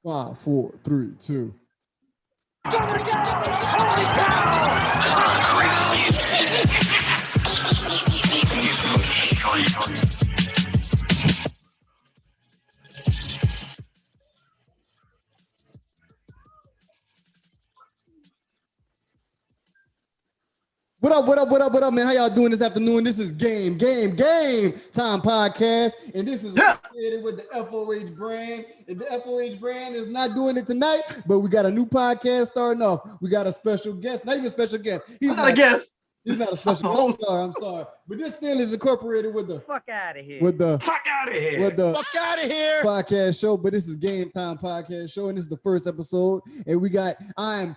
5, 4, 3, 2. What up, man? How y'all doing this afternoon? This is Game Time Podcast, and this is created with the FOH brand. And the FOH brand is not doing it tonight, but we got a new podcast starting off. We got a special guest, not even a special guest. He's not a guest. He's not a special guest. I'm sorry. But this still is incorporated with the fuck out of here. With the fuck out of here. With the fuck out of here podcast show. But this is Game Time Podcast show, and this is the first episode. And we got I'm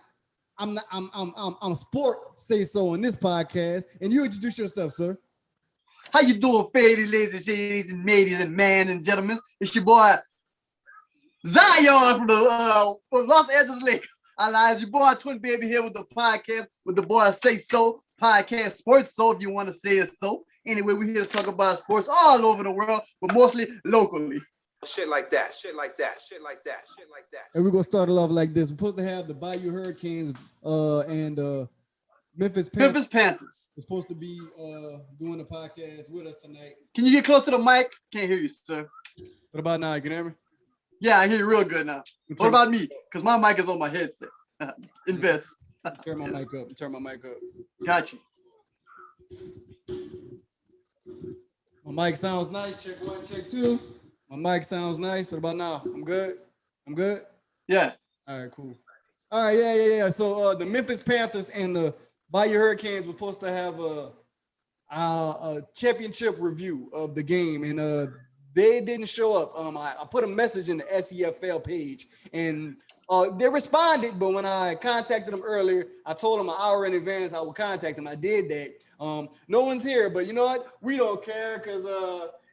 sports Sayso on this podcast, and you introduce yourself, sir. How you doing, ladies and ladies and man and gentlemen? It's your boy Zion from the Los Angeles Lakers. I lies, your boy Twinbaby here with the podcast with the boy Sayso podcast sports. So if you want to say it so. Anyway, we're here to talk about sports all over the world, but mostly locally. Shit like that. And we're gonna start it off like this. We're supposed to have the Bayou Hurricanes and Memphis Panthers. We're supposed to be doing the podcast with us tonight. Can you get close to the mic? Can't hear you, sir. What about now? You can hear me? Yeah, I hear you real good now. What about me? Because my mic is on my headset. Invest. Turn my mic up. Got you. My mic sounds nice. Check 1, check 2. My mic sounds nice. What about now? I'm good? Yeah. All right, cool. All right, yeah. So the Memphis Panthers and the Bayou Hurricanes were supposed to have a championship review of the game, and they didn't show up. I put a message in the SEFL page, and they responded, but when I contacted them earlier, I told them an hour in advance I would contact them. I did that. No one's here, but you know what? We don't care because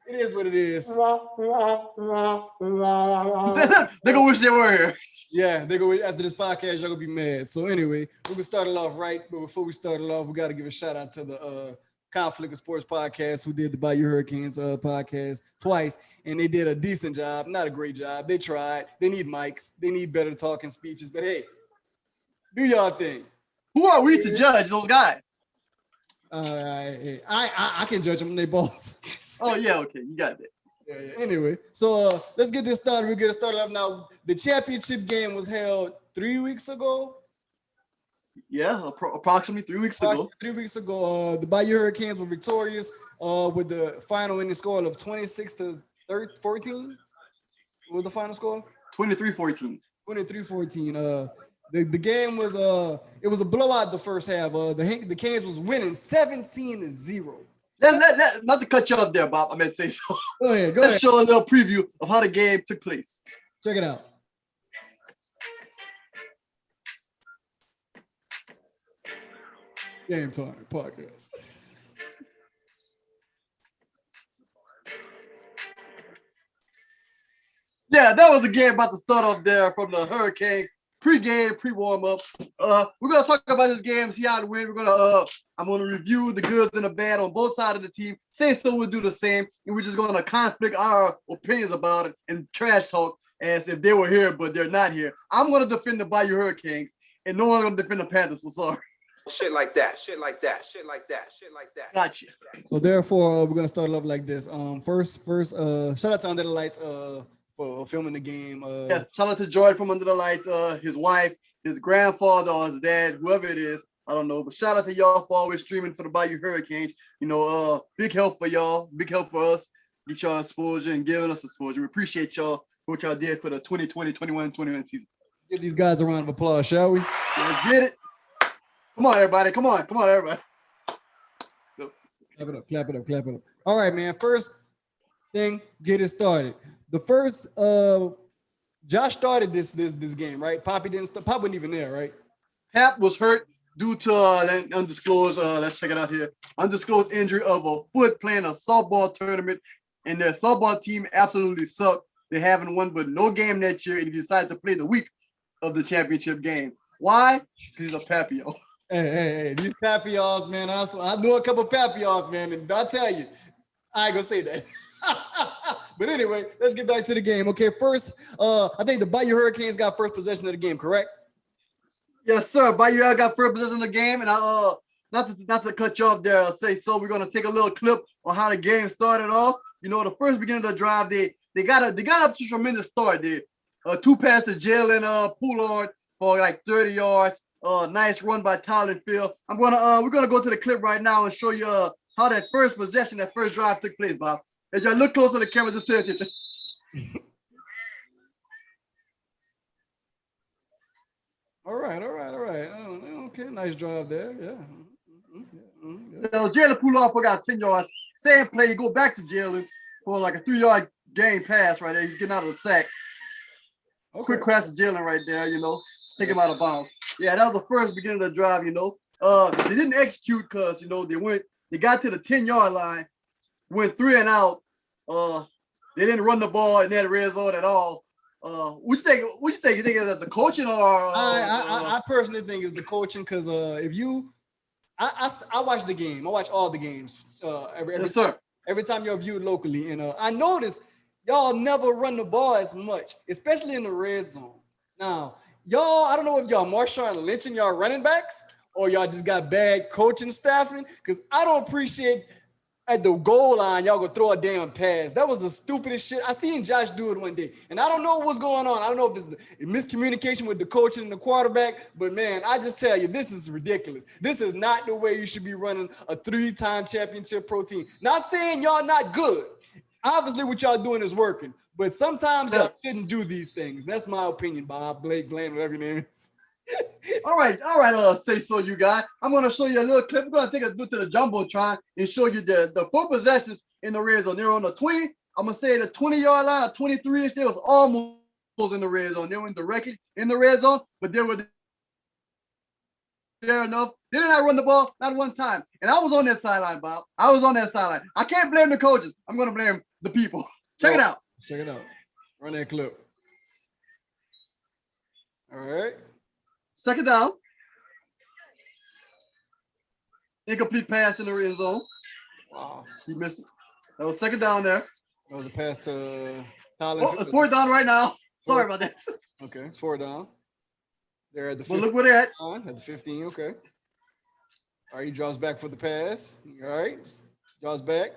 it is what it is. They gonna wish they were here. Yeah, they go after this podcast. Y'all gonna be mad. So anyway, we're gonna start it off right. But before we start it off, we got to give a shout out to the Conflict of Sports podcast, who did the Bayou Hurricanes podcast twice, and they did a decent job. Not a great job. They tried. They need mics. They need better talking speeches. But hey, do y'all thing. Who are we to judge those guys? I can judge them. They both. Oh yeah, okay, you got that. Yeah. Anyway, so let's get this started. We're gonna start off now. The championship game was held 3 weeks ago. Yeah, approximately 3 weeks ago. 3 weeks ago, the Bayou Hurricanes were victorious with the final winning score of 26-14. What was the final score? 23-14. 23-14. The game was it was a blowout the first half. The Canes was winning 17-0. Not to cut you off there, Bob. I meant to say so. Go ahead. Let's show a little preview of how the game took place. Check it out. Game Time Podcast. Yeah, that was a game about to start off there from the Hurricanes. Pre-game, pre-warm-up. We're gonna talk about this game, see how it went. I'm gonna review the goods and the bad on both sides of the team. Sayso will do the same, and we're just gonna conflict our opinions about it and trash talk as if they were here, but they're not here. I'm gonna defend the Bayou Hurricanes, and no one's gonna defend the Panthers. So sorry. Shit like that. Gotcha. So therefore, we're gonna start off like this. First, shout out to Under the Lights for filming the game. Yeah, shout out to Jordan from Under the Lights, his wife, his grandfather, or his dad, whoever it is. I don't know, but shout out to y'all for always streaming for the Bayou Hurricanes. You know, big help for y'all, big help for us. Get y'all exposure and giving us exposure. We appreciate y'all for what y'all did for the 2020, 21 season. Give these guys a round of applause, shall we? Let's get it. Come on, everybody. Come on, everybody. Go. Clap it up. All right, man. First thing, get it started. The first, Josh started this game, right? Poppy wasn't even there, right? Pap was hurt due to undisclosed, let's check it out here, undisclosed injury of a foot playing a softball tournament, and their softball team absolutely sucked. They haven't won but no game that year, and he decided to play the week of the championship game. Why? Because he's a Papio. Hey, these Papios, man. I know a couple Papios, man, and I'll tell you, I ain't gonna say that. But anyway, let's get back to the game. Okay, first, I think the Bayou Hurricanes got first possession of the game, correct? Yes, sir. Bayou got first possession of the game, and not to cut you off there, Sayso. We're gonna take a little clip on how the game started off. You know, the first beginning of the drive, they got up to a tremendous start. They 2 passes to Jalen, Pullard for like 30 yards. Nice run by Tyler Field. We're gonna go to the clip right now and show you how that first possession, that first drive took place, Bob. As y'all look close to the camera, just pay attention. All right. Okay, nice drive there. Yeah. Jalen Pullard got 10 yards. Same play, you go back to Jalen for like a 3-yard game pass right there. He's getting out of the sack. Okay. Quick crash to Jalen right there, you know, take him out of bounds. Yeah, that was the first beginning of the drive, you know. They didn't execute because, you know, they got to the 10-yard line, went 3 and out. They didn't run the ball in that red zone at all. What you think? You think it's the coaching or? I personally think it's the coaching because if you, I watch the game. I watch all the games. Every time you're viewed locally, and I notice y'all never run the ball as much, especially in the red zone. Now, y'all, I don't know if y'all Marshawn lynching y'all running backs or y'all just got bad coaching staffing because I don't appreciate. At the goal line, y'all gonna throw a damn pass. That was the stupidest shit. I seen Josh do it one day, and I don't know what's going on. I don't know if it's miscommunication with the coach and the quarterback, but man, I just tell you, this is ridiculous. This is not the way you should be running a 3-time championship pro team. Not saying y'all not good. Obviously, what y'all doing is working, but sometimes y'all shouldn't do these things. That's my opinion, Bob, Blake, Blaine, whatever your name is. All right, Sayso, you guys. I'm gonna show you a little clip. We're gonna take us to the jumbotron and show you the 4 possessions in the red zone. They're on the 20. I'm gonna say the 20-yard line, or 23-ish. They was almost in the red zone. They went directly in the red zone, but they were there enough. They did not run the ball, not one time. And I was on that sideline, Bob. I was on that sideline. I can't blame the coaches. I'm gonna blame the people. Check it out. Run that clip. All right. Second down. Incomplete pass in the red zone. Wow. He missed it. That was second down there. That was a pass to Tyler. Oh, it's 4th down right now. Sorry about that. Okay, it's 4 down. They're at the 15. But look where they're at the 15, okay. All right, he draws back for the pass. All right, draws back.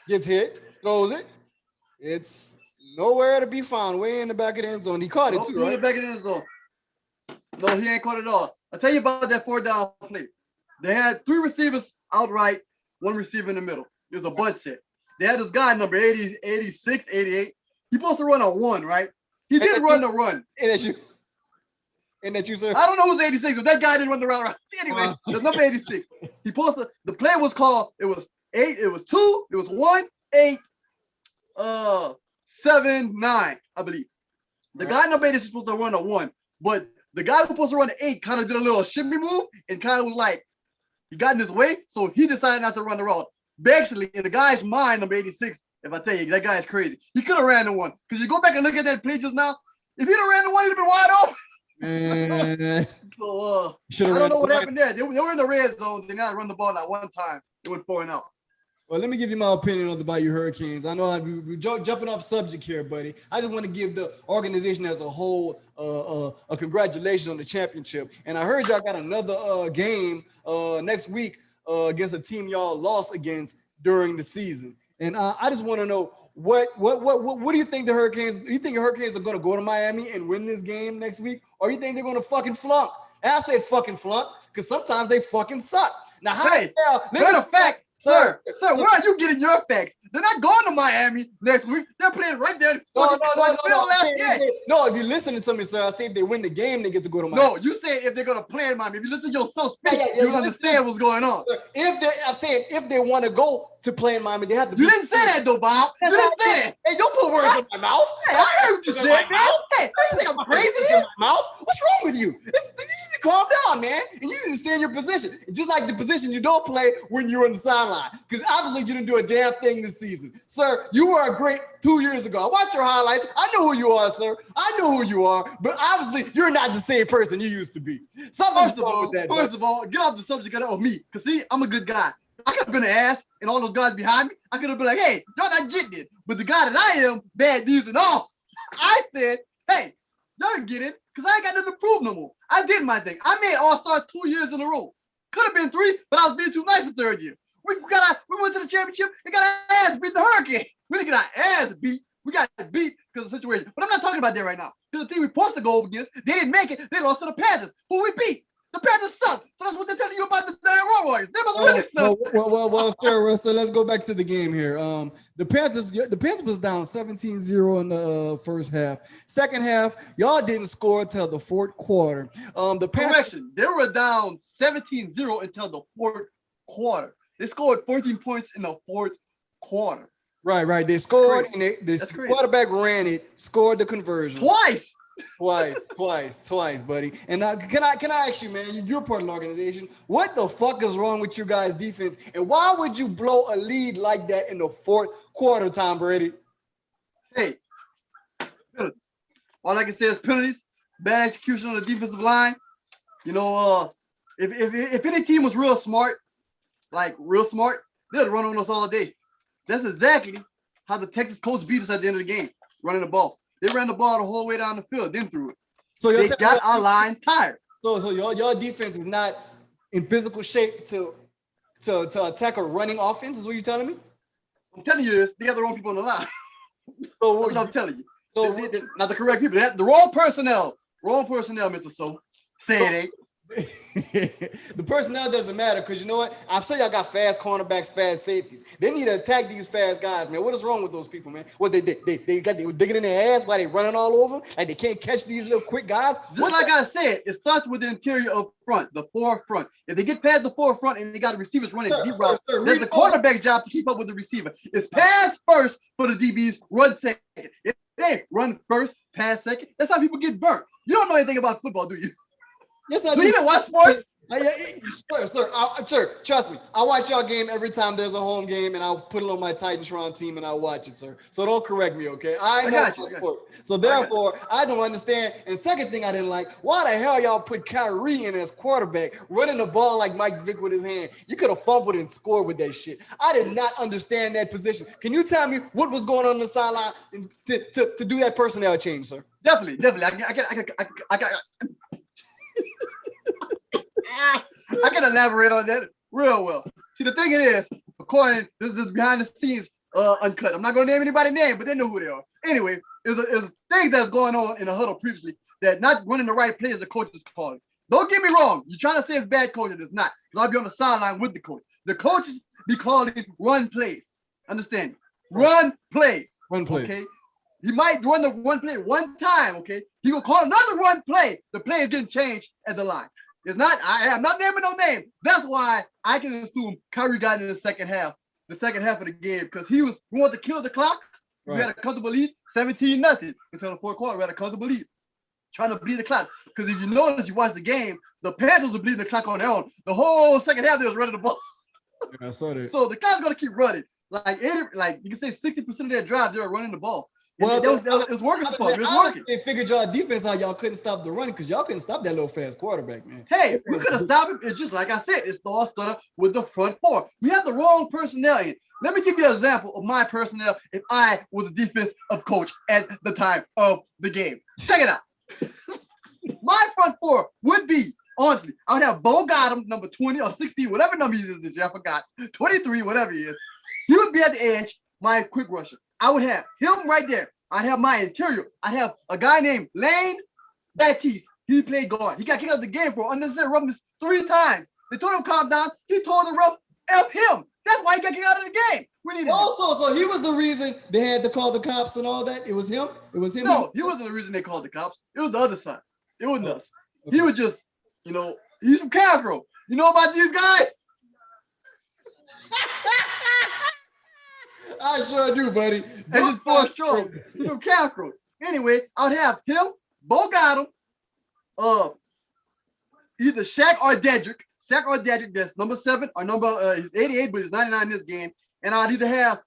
Gets hit, throws it. It's nowhere to be found, way in the back of the end zone. He caught it too, right? In the back of the end zone. No, he ain't caught it all. I'll tell you about that 4th down play. They had 3 receivers outright, 1 receiver in the middle. It was a bunch set. They had this guy number 80, 86, 88. He supposed to run a 1, right? He did run the run. And that you, sir? I don't know who's 86, but that guy didn't run the route right. Anyway, there's number 86. He posted, the play was called, it was 8, it was 2, it was 1, 8, 7, 9, I believe. The guy number 86 is supposed to run a 1, but the guy who was supposed to run the 8 kind of did a little shimmy move and kind of was like, he got in his way, so he decided not to run the route. Basically, in the guy's mind, number 86, if I tell you, that guy is crazy. He could have ran the 1. Because you go back and look at that play just now, if he'd have ran the 1, he'd have been wide open. So, I don't know what happened there. They were in the red zone. They not run the ball that one time. They went 4 and out. Well, let me give you my opinion on the Bayou Hurricanes. I know we're jumping off subject here, buddy. I just want to give the organization as a whole a congratulations on the championship. And I heard y'all got another game next week against a team y'all lost against during the season. And I just want to know what do you think the Hurricanes? Do you think the Hurricanes are going to go to Miami and win this game next week, or you think they're going to fucking flunk? And I said fucking flunk because sometimes they fucking suck. Now, matter of fact. Sir, where are you getting your facts? They're not going to Miami next week. They're playing right there. No, if you're listening to me, sir, I say if they win the game, they get to go to Miami. No, you said if they're going to play in Miami. If you listen to your speech, you understand what's going on. Sir, I'm saying if they want to go to play in Miami, they have to. You didn't say that though, Bob. You didn't say that. Hey, don't put words in my mouth. Hey, I heard what you said, man. Hey, you think I'm crazy here? Mouth? What's wrong with you? You need to calm down, man. And you need to stay in your position. Just like the position you don't play when you're on the sideline. Because obviously you didn't do a damn thing this season. Sir, you were a great 2 years ago. I watched your highlights. I know who you are, sir. I know who you are. But obviously you're not the same person you used to be. First of all, get off the subject of me. Because see, I'm a good guy. I could have been an ass, and all those guys behind me, I could have been like, hey, y'all not getting it. But the guy that I am, bad news and all, I said, hey, y'all get it, because I ain't got nothing to prove no more. I did my thing. I made All-Star 2 years in a row. Could have been 3, but I was being too nice the third year. We went to the championship and got our ass beat the Hurricane. We didn't get our ass beat. We got beat because of the situation. But I'm not talking about that right now. Because the team we supposed to go up against, they didn't make it. They lost to the Panthers, who we beat. The Panthers suck. So that's what they're telling you about the Road Warriors. They must really suck. Well, sure. So let's go back to the game here. The Panthers was down 17-0 in the first half. Second half, y'all didn't score until the fourth quarter. Correction. They were down 17-0 until the fourth quarter. They scored 14 points in the fourth quarter. Right. They scored, and the quarterback ran it, scored the conversion twice, buddy. And can I ask you, man? You're part of the organization. What the fuck is wrong with you guys' defense? And why would you blow a lead like that in the fourth quarter, Tom Brady? Hey, penalties. All I can say is penalties. Bad execution on the defensive line. You know, if any team was real smart, they'd run on us all day. That's exactly how the Texas Colts beat us at the end of the game, running the ball. They ran the ball the whole way down the field, then threw it. So they got our line tired. So your defense is not in physical shape to attack a running offense, is what you're telling me? I'm telling you this, they got the wrong people on the line. So that's what I'm telling you. So they not the correct people. They have the wrong personnel. Wrong personnel, Mr. So. Say it ain't. The personnel doesn't matter because you know what? I'm sure y'all got fast cornerbacks, fast safeties. They need to attack these fast guys, man. What is wrong with those people, man? What they were digging in their ass while they running all over them? Like they can't catch these little quick guys? I said, it starts with the interior up front, the forefront. If they get past the forefront and they got the receivers running deep routes, that's the quarterback's job to keep up with the receiver. It's pass first for the DBs, run second. If they run first, pass second. That's how people get burnt. You don't know anything about football, do you? Yes, I do. You even watch sports? Sir, trust me. I watch y'all game every time there's a home game, and I'll put it on my Titantron team, and I'll watch it, sir. So don't correct me, okay? I know sports. So therefore, I don't understand. And second thing I didn't like, why the hell y'all put Kyrie in as quarterback, running the ball like Mike Vick with his hand? You could have fumbled and scored with that shit. I did not understand that position. Can you tell me what was going on the sideline to do that personnel change, sir? Definitely. I can elaborate on that real well. See, the thing is, this is behind the scenes uncut. I'm not going to name anybody's name, but they know who they are. Anyway, there's things that's going on in the huddle previously that not running the right plays the coach is calling. Don't get me wrong. You're trying to say it's bad coaching. It's not. Because I'll be on the sideline with the coach. The coaches be calling run plays. Understand? Run plays. Run plays. Okay? He might run the one play one time, okay? He will call another one play. The play is getting changed at the line. It's not, I'm not naming no name. That's why I can assume Kyrie got in the second half of the game, because we wanted to kill the clock. Right. We had a comfortable lead, 17-0 until the fourth quarter. We had a comfortable lead, trying to bleed the clock. Because if you notice, you watch the game, the Panthers were bleeding the clock on their own. The whole second half, they was running the ball. Yeah, I saw that. So the clock's gonna keep running. Like you can say 60% of their drive, they were running the ball. Well, it was working for them. It was working. They figured y'all defense out. Y'all couldn't stop the run because y'all couldn't stop that little fast quarterback, man. Hey, we could have stopped him. It's just like I said, it's all started with the front four. We have the wrong personnel in. Let me give you an example of my personnel if I was a defensive coach at the time of the game. Check it out. My front four would be, honestly, I would have Bo Gotham, number 20 or 16, whatever number he is this year, I forgot. 23, whatever he is. He would be at the edge, my quick rusher. I would have him right there. I'd have my interior. I'd have a guy named Lane Baptiste. He played guard. He got kicked out of the game for unnecessary roughness 3 times. They told him calm down. He told the ref F him. That's why he got kicked out of the game. We needed so he was the reason they had to call the cops and all that? It was him? It was him? No, he wasn't the reason they called the cops. It was the other side. It wasn't us. Okay. He was just, he's from Calgary. You know about these guys? I sure do, buddy. And his four strong. He's from Calgary. Anyway, I'd have him, Bo Gotham, either Shaq or Dedrick. Shaq or Dedrick, that's number 7 or he's 88, but he's 99 in this game. And I'd either have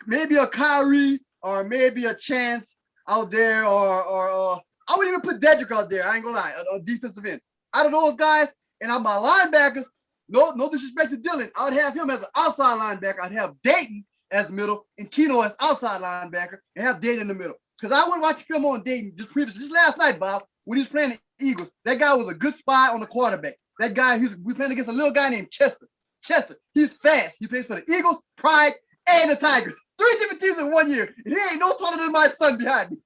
maybe a Kyrie or maybe a Chance out there, or I wouldn't even put Dedrick out there. I ain't gonna lie, a defensive end. Out of those guys, and on my linebackers, no disrespect to Dylan. I would have him as an outside linebacker. I'd have Dayton as middle and Keno as outside linebacker and have Dayton in the middle. Because I went watching film on Dayton just last night, Bob, when he was playing the Eagles. That guy was a good spy on the quarterback. That guy, we playing against a little guy named Chester. He's fast. He plays for the Eagles, Pride, and the Tigers. 3 different teams in 1 year. And he ain't no taller than my son behind me.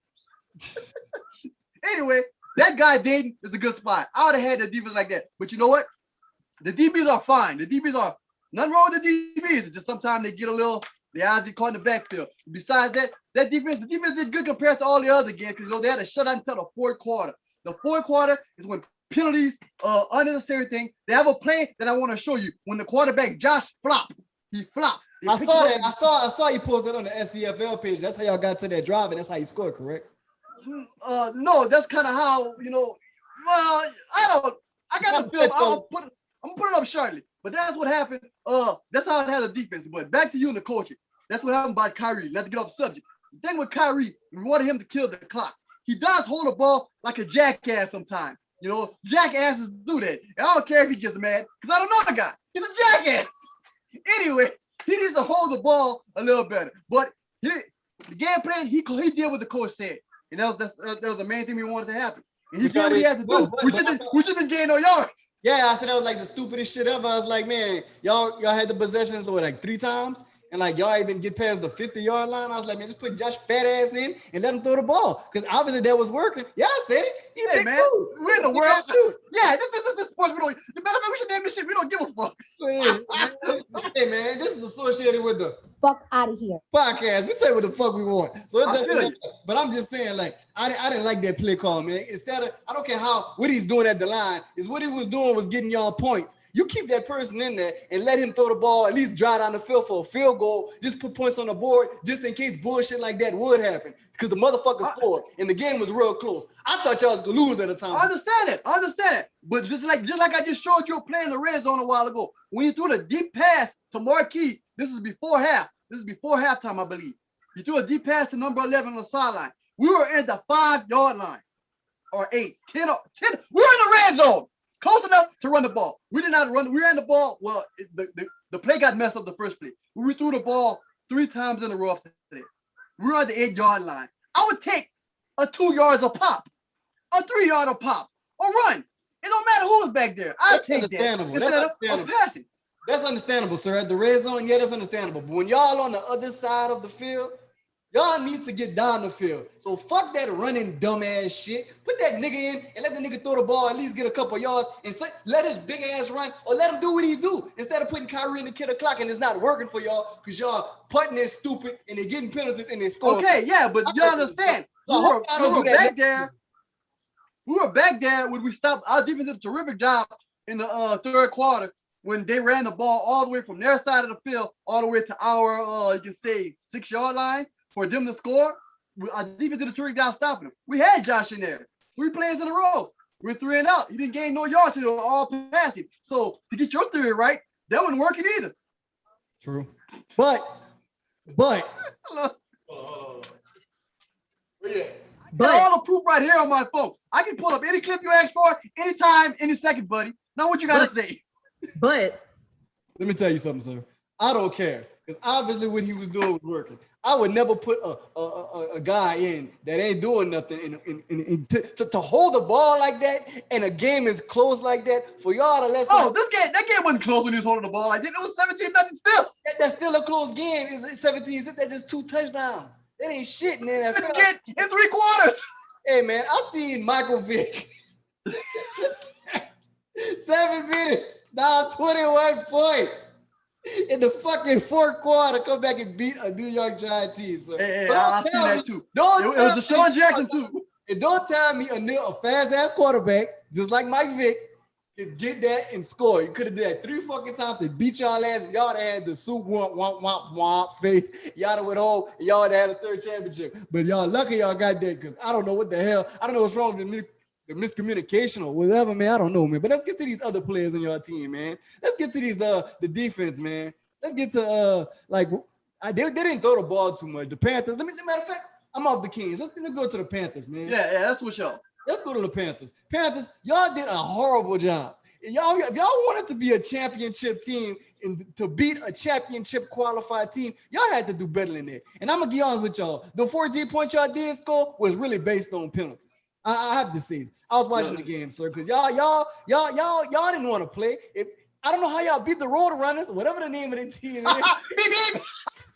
Anyway, that guy Dayton is a good spot. I would have had the defense like that. But you know what? The DBs are fine. The DBs are nothing wrong with the DBs. It's just sometimes they get a little, the eyes get caught in the backfield. Besides that, the defense did good compared to all the other games because they had a shutout until the fourth quarter. The fourth quarter is when penalties, unnecessary thing. They have a play that I want to show you. When the quarterback Josh flopped, he flopped. I saw that. I saw you posted on the SCFL page. That's how y'all got to that drive, and that's how you scored, correct? No, that's kind of how, well, I got the film. I'm gonna put it up shortly. But that's what happened. That's how it had a defense. But back to you and the coaching. That's what happened by Kyrie. Not to get off the subject. The thing with Kyrie, we wanted him to kill the clock. He does hold the ball like a jackass sometimes. Jackasses do that. And I don't care if he gets mad because I don't know the guy. He's a jackass. Anyway, he needs to hold the ball a little better. But the game plan, he did what the coach said. And that was the main thing we wanted to happen. And he did what he had to do, which didn't gain no yards. Yeah, I said that was like the stupidest shit ever. I was like, man, y'all had the possessions like 3 times, and like y'all even get past the 50-yard line. I was like, man, just put Josh fat ass in and let him throw the ball because obviously that was working. Yeah, I said it. Hey man, we're in the world. Yeah, this sports. The matter of fact, we should name this shit. We don't give a fuck. Hey man, this is associated with the fuck out of here podcast. We say what the fuck we want. So but I'm just saying, like, I didn't like that play call, man. Instead of, I don't care what he's doing at the line, is what he was doing was getting y'all points. You keep that person in there and let him throw the ball, at least drive down the field for a field goal, just put points on the board, just in case bullshit like that would happen. Because the motherfucker scored and the game was real close. I thought y'all was gonna lose at the time. I understand it. But just like I just showed you playing the red zone a while ago, when you threw the deep pass to Marquis, this is before half. This is before halftime, I believe. You threw a deep pass to number 11 on the sideline. We were in the 5-yard line, or 8, 10. We were in the red zone, close enough to run the ball. We did not run. We ran the ball. Well, the play got messed up the first play. We threw the ball 3 times in a row today. We were at the 8-yard line. I would take a 2 yards a pop, a 3-yard a pop, or run. It don't matter who was back there. I'd take that instead of passing. That's understandable, sir. At the red zone, yeah, that's understandable. But when y'all on the other side of the field, y'all need to get down the field. So fuck that running dumbass shit. Put that nigga in and let the nigga throw the ball, at least get a couple yards, and let his big ass run, or let him do what he do. Instead of putting Kyrie in the kid clock and it's not working for y'all because y'all putting it stupid and they're getting penalties and they're scoring. Okay, yeah, but you understand. We were back there. We were back there when we stopped. Our defense did a terrific job in the third quarter when they ran the ball all the way from their side of the field all the way to our, you can say, 6-yard line for them to score. Our defense did a terrific job stopping them. We had Josh in there 3 plays in a row. We're 3 and out. He didn't gain no yards. He was all passing. So to get your theory right, that wasn't working either. True. But. Hold on. Yeah. But all the proof right here on my phone. I can pull up any clip you ask for, anytime, any second, buddy. Now what you gotta say? But let me tell you something, sir. I don't care. Because obviously what he was doing was working. I would never put a guy in that ain't doing nothing to hold the ball like that and a game is close like that for y'all to let. Oh, that game wasn't close when he was holding the ball like that. It was 17-0 still. That's still a close game. It's 17. That's just 2 touchdowns. That ain't shit, man. Didn't get in 3 quarters. Hey, man, I seen Michael Vick. 7 minutes, down 21 points. In the fucking 4th quarter, come back and beat a New York Giants team. So hey, I seen that too. It was Deshaun Jackson too. And don't tell me a fast-ass quarterback, just like Mike Vick, could get that and score. You could have did that 3 fucking times and beat y'all ass. Y'all would have had the soup womp face. Y'all would have home and y'all would have had a 3rd championship. But y'all lucky y'all got that because I don't know what the hell. I don't know what's wrong with the miscommunication or whatever, man. I don't know, man. But let's get to these other players on your team, man. Let's get to these the defense, man. Let's get to they didn't throw the ball too much. The Panthers. Matter of fact, I'm off the Kings. Let's go to the Panthers, man. Yeah, that's what y'all. Let's go to the Panthers. Panthers, y'all did a horrible job. if y'all wanted to be a championship team and to beat a championship qualified team, y'all had to do better than that. And I'm gonna be honest with y'all, the 14 points y'all did score was really based on penalties. I have to say, I was watching the game, sir, because y'all didn't want to play. I don't know how y'all beat the Road Runners, whatever the name of the team is.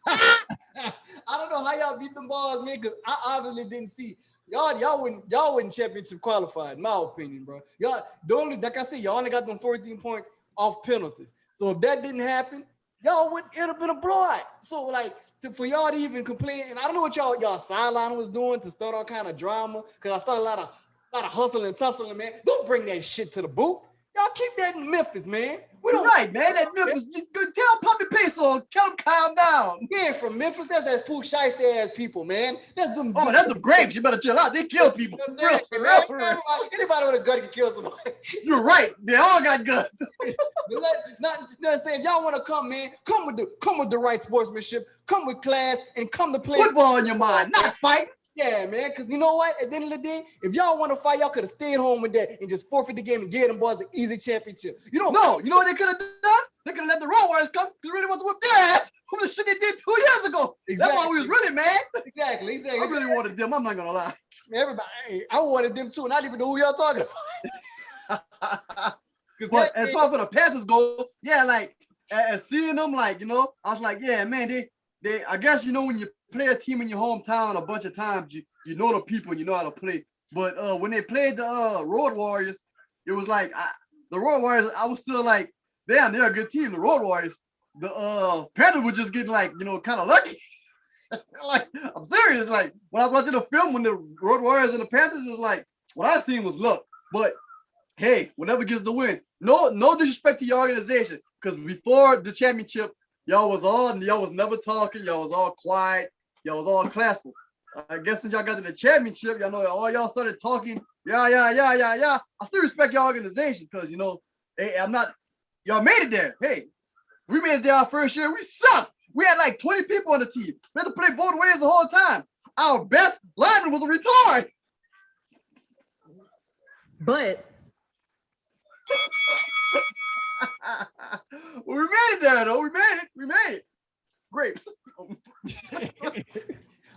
I don't know how y'all beat them balls, man, because I obviously didn't see. Y'all wouldn't championship qualified, in my opinion, bro. Y'all, like I said, y'all only got them 14 points off penalties. So if that didn't happen, it'd have been a blowout. So like for y'all to even complain, and I don't know what y'all sideline was doing to start all kind of drama, because I started a lot of hustling and tussling, man. Don't bring that shit to the boot. Y'all keep that in Memphis, man. We don't right, man. That Memphis, tell Puppy Peso, tell him calm down. Man, from Memphis, that's that Pooh Shiesty ass people, man. That's them. Oh, that's the grapes. You better chill out. They kill people. Anybody with a gun can kill somebody. You're right. They all got guns. Not saying y'all want to come, man. Come with the right sportsmanship. Come with class and come to play football in your mind, not fight. Yeah, man, because you know what? At the end of the day, if y'all want to fight, y'all could have stayed home with that and just forfeit the game and get them boys an easy championship. You know what they could have done? They could have let the Road Warriors come because they really want to whip their ass from the shit they did 2 years ago. Exactly. That's why we was really mad. Exactly. I really wanted them. I'm not going to lie. Everybody, I wanted them too, and I didn't even know who y'all talking about. But as far as the Panthers go, yeah, like, and seeing them, like, you know, I was like, yeah, man, they I guess, you know, when you play a team in your hometown a bunch of times, you know the people, you know how to play. But when they played the Road Warriors, it was like the Road Warriors, I was still like, damn, they're a good team. The Road Warriors, the Panthers were just getting like, you know, kind of lucky. Like, I'm serious. Like, when I was watching the film, when the Road Warriors and the Panthers, it was like, what I seen was luck. But hey, whatever gets the win. No disrespect to your organization, because before the championship, y'all was never talking. Y'all was all quiet. Y'all was all classful. I guess since y'all got to the championship, y'all know all y'all started talking. Yeah. I still respect your organization because, you know, hey, y'all made it there. Hey, we made it there our first year. We sucked. We had like 20 people on the team. We had to play both ways the whole time. Our best lineman was a retard. But well, we made it there, though. We made it. Grapes.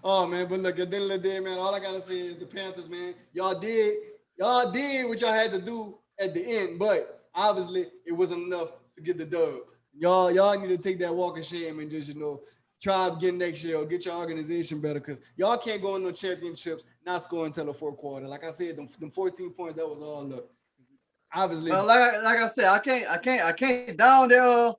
Oh man, but look, at the end of the day, man, all I gotta say is the Panthers, man, y'all did what y'all had to do at the end, but obviously it wasn't enough to get the dub. Y'all need to take that walk of shame and just, you know, try again next year or get your organization better, because y'all can't go in no championships not scoring until the fourth quarter. Like I said, them 14 points, that was all luck. Obviously, like I said, I can't down their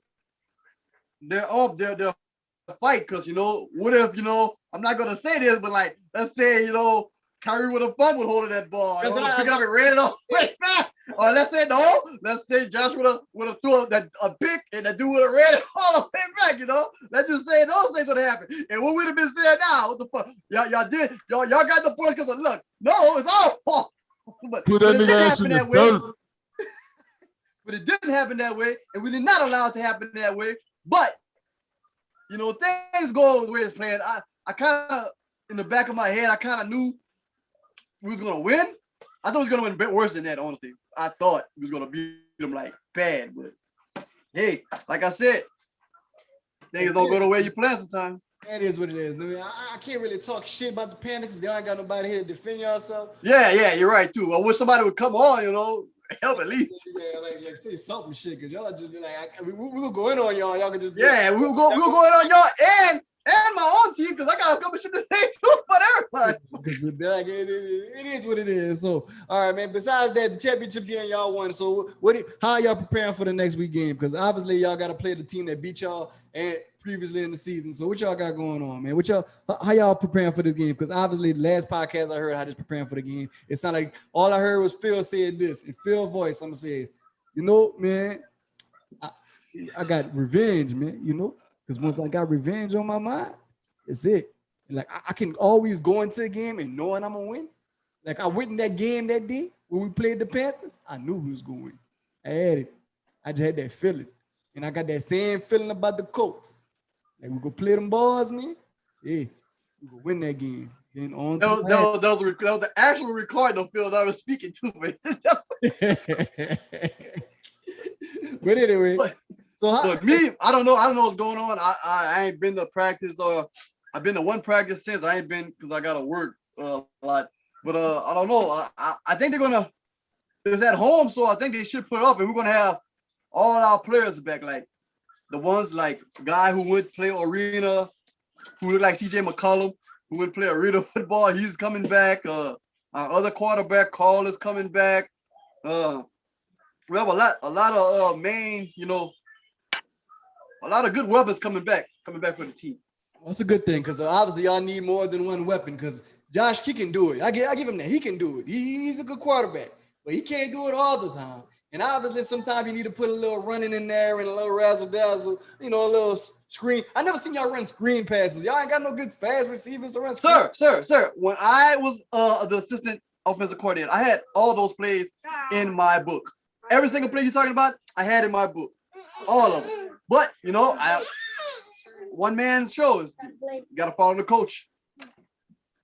fight, because, you know, what if, you know, I'm not gonna say this, but like, let's say, you know, Kyrie would have fun with holding that ball, pick it up and ran it all the way back. Or let's say Josh would have threw a pick and that dude would have ran it all the way back, you know. Let's just say those things would have happened. And what would have been said now? What the fuck? Y'all got the points because of luck. No, it's our fault. But it didn't happen that way. But it didn't happen that way, and we did not allow it to happen that way. But, you know, things go the way it's playing. I kind of, in the back of my head, I kind of knew we was going to win. I thought we was going to win a bit worse than that, honestly. I thought we was going to beat them, like, bad. But, hey, like I said, things don't go the way you plan sometimes. That is what it is. I mean, I can't really talk shit about the Panthers because they ain't got nobody here to defend yourself. Yeah, you're right, too. I wish somebody would come on, you know, help at least. Yeah, like say something shit, because y'all just be like, we will go in on y'all. Y'all can just be we'll go in on y'all and my own team, because I got a couple shit to say too about everybody. It is what it is. So, all right, man. Besides that, the championship game y'all won. So, how are y'all preparing for the next week game? Because obviously y'all got to play the team that beat y'all and previously in the season. So, what y'all got going on, man? How y'all preparing for this game? Because obviously, the last podcast I heard how just preparing for the game. It sounded like all I heard was Phil said this, and Phil's voice. I'm gonna say, you know, man, I got revenge, man. You know. Because once I got revenge on my mind, it's it. Like, I can always go into a game and knowing I'm going to win. Like, I went in that game that day when we played the Panthers. I knew we was going to win. I had it. I just had that feeling. And I got that same feeling about the Colts. Like, we go play them balls, man. Yeah, we go win that game. Then on to that was the actual recording of Phil that I was speaking to, man. But anyway, so But me, I don't know what's going on. I ain't been to practice or I've been to one practice since. I ain't been because I gotta work a lot. But I don't know. I think they're gonna. It's at home, so I think they should put it up, and we're gonna have all our players back, like the ones like guy who would play arena, who look like CJ McCollum, who would play arena football. He's coming back. Our other quarterback, Carl, is coming back. We have a lot of main, a lot of good weapons coming back for the team. That's a good thing because obviously y'all need more than one weapon because Josh, he can do it. I give him that. He can do it. He's a good quarterback, but he can't do it all the time. And obviously sometimes you need to put a little running in there and a little razzle-dazzle, a little screen. I never seen y'all run screen passes. Y'all ain't got no good fast receivers to run screen. Sir, when I was the assistant offensive coordinator, I had all those plays in my book. Every single play you're talking about, I had in my book. All of them. But, one man shows. You got to follow the coach.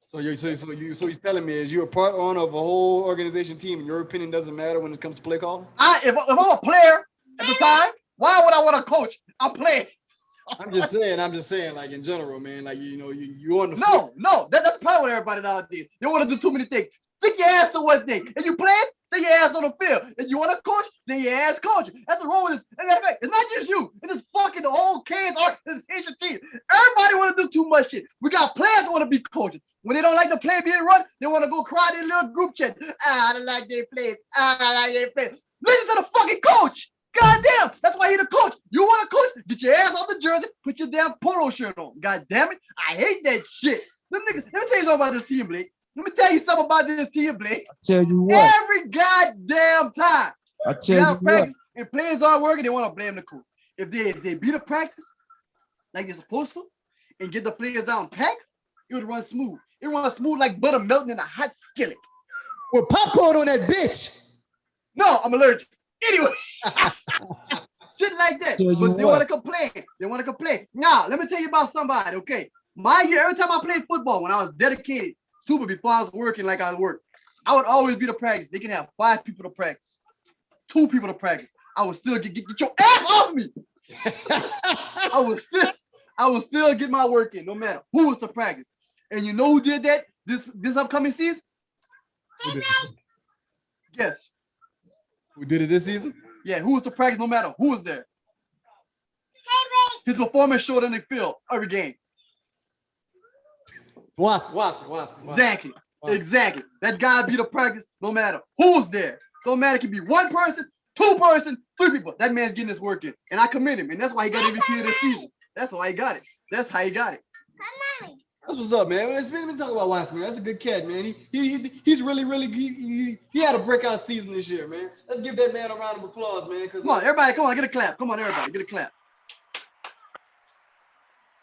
So you're telling me is you're a part owner of a whole organization team and your opinion doesn't matter when it comes to play calling? If I'm a player at the time, why would I want to coach? I'm playing. I'm just saying, like in general, man, like you on the No, that's the problem with everybody nowadays. They want to do too many things. Stick your ass to one thing. And you play, stay your ass on the field. And you want to coach, stay your ass coaching. That's the wrong with this. And matter of fact, it's not just you. It's this fucking whole Canes organization team. Everybody want to do too much shit. We got players that want to be coaches. When they don't like the play being run, they want to go cry in their little group chat. I don't like their plays. I don't like their plays. Listen to the fucking coach. God damn, that's why he's the coach. You want to coach? Get your ass off the jersey, put your damn polo shirt on. God damn it. I hate that shit. Them niggas, let me tell you something about this team, Blake. Let me tell you something about this team, Blake. I tell you what. Every goddamn time. I tell you practice, what. If players aren't working, they want to blame the coach. If they beat a practice like they're supposed to and get the players down packed, it would run smooth. It would run smooth like butter melting in a hot skillet. With popcorn on that bitch. No, I'm allergic. Anyway. Shit like that. But they want to complain. Now, let me tell you about somebody, okay? My year, every time I played football, when I was dedicated, super before I was working like I worked, I would always be the practice. They can have 5 people to practice, 2 people to practice. I would still get your ass off me. I would still get my work in, no matter who was to practice. And you know who did that this upcoming season? Guess. Who did it this season? Yeah, who was to practice no matter who was there. His performance showed in the field every game. Exactly. Exactly. That guy be the practice no matter who's there. Don't matter, it can be 1 person, 2 person, 3 people. That man's getting his work in. And I commend him. And that's why he got MVP of the season. That's why he got it. That's how he got it. That's what's up, man. Let's talk about Watson, man. That's a good cat, man. He's really he had a breakout season this year, man. Let's give that man a round of applause, man. Come on, everybody, get a clap. Come on, everybody, get a clap.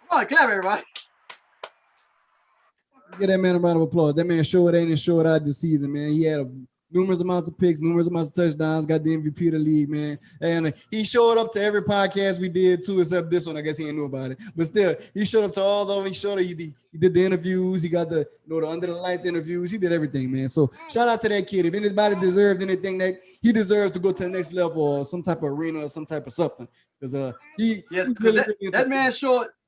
Come on, clap, everybody. Give that man a round of applause. That man showed in and showed out this season, man. He had numerous amounts of picks, numerous amounts of touchdowns, got the MVP of the league, man. And he showed up to every podcast we did too, except this one. I guess he ain't knew about it. But still, he showed up to all of them. He showed up, he did the interviews. He got the under the lights interviews. He did everything, man. So shout out to that kid. If anybody deserved anything, that he deserves to go to the next level or some type of arena or some type of something. Because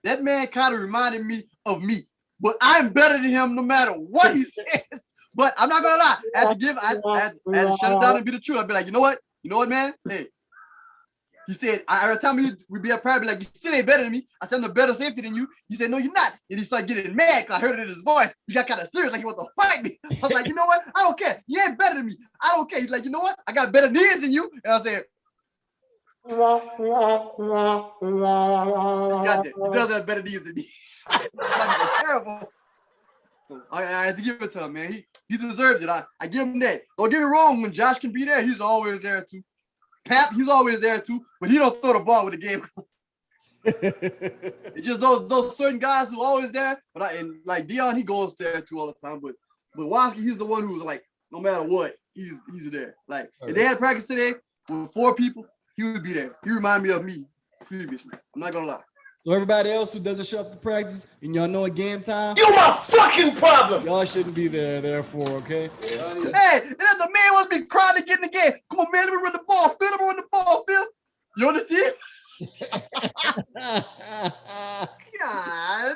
that man kind of reminded me of me. But I'm better than him no matter what he says. But I'm not gonna lie. I had to shut it down and be the truth. I'd be like, you know what, man? Hey, he said, every time we be at private, like, you still ain't better than me. I said, I'm the better safety than you. He said, no, you're not. And he started getting mad because I heard it in his voice. He got kind of serious, like he wanted to fight me. I was like, you know what? I don't care. You ain't better than me. I don't care. He's like, you know what? I got better knees than you. And I said, he got that. He does have better knees than me. That's terrible. So I had to give it to him, man. He deserves it. I give him that. Don't get me wrong. When Josh can be there, he's always there too. Pap, he's always there too. But he don't throw the ball with the game. It's just those certain guys who always there. But like Dion, he goes there too all the time. But Waski, he's the one who's like, no matter what, he's there. Like if they had practice today with 4 people, he would be there. He reminded me of me previously. I'm not gonna lie. So everybody else who doesn't show up to practice and y'all know at game time, You my fucking problem. y'all shouldn't be there, therefore, okay? Hey, and then the man wants me crying to get in the game. Come on, man, let me run the ball. Phil, let me run the ball, Phil. You understand? God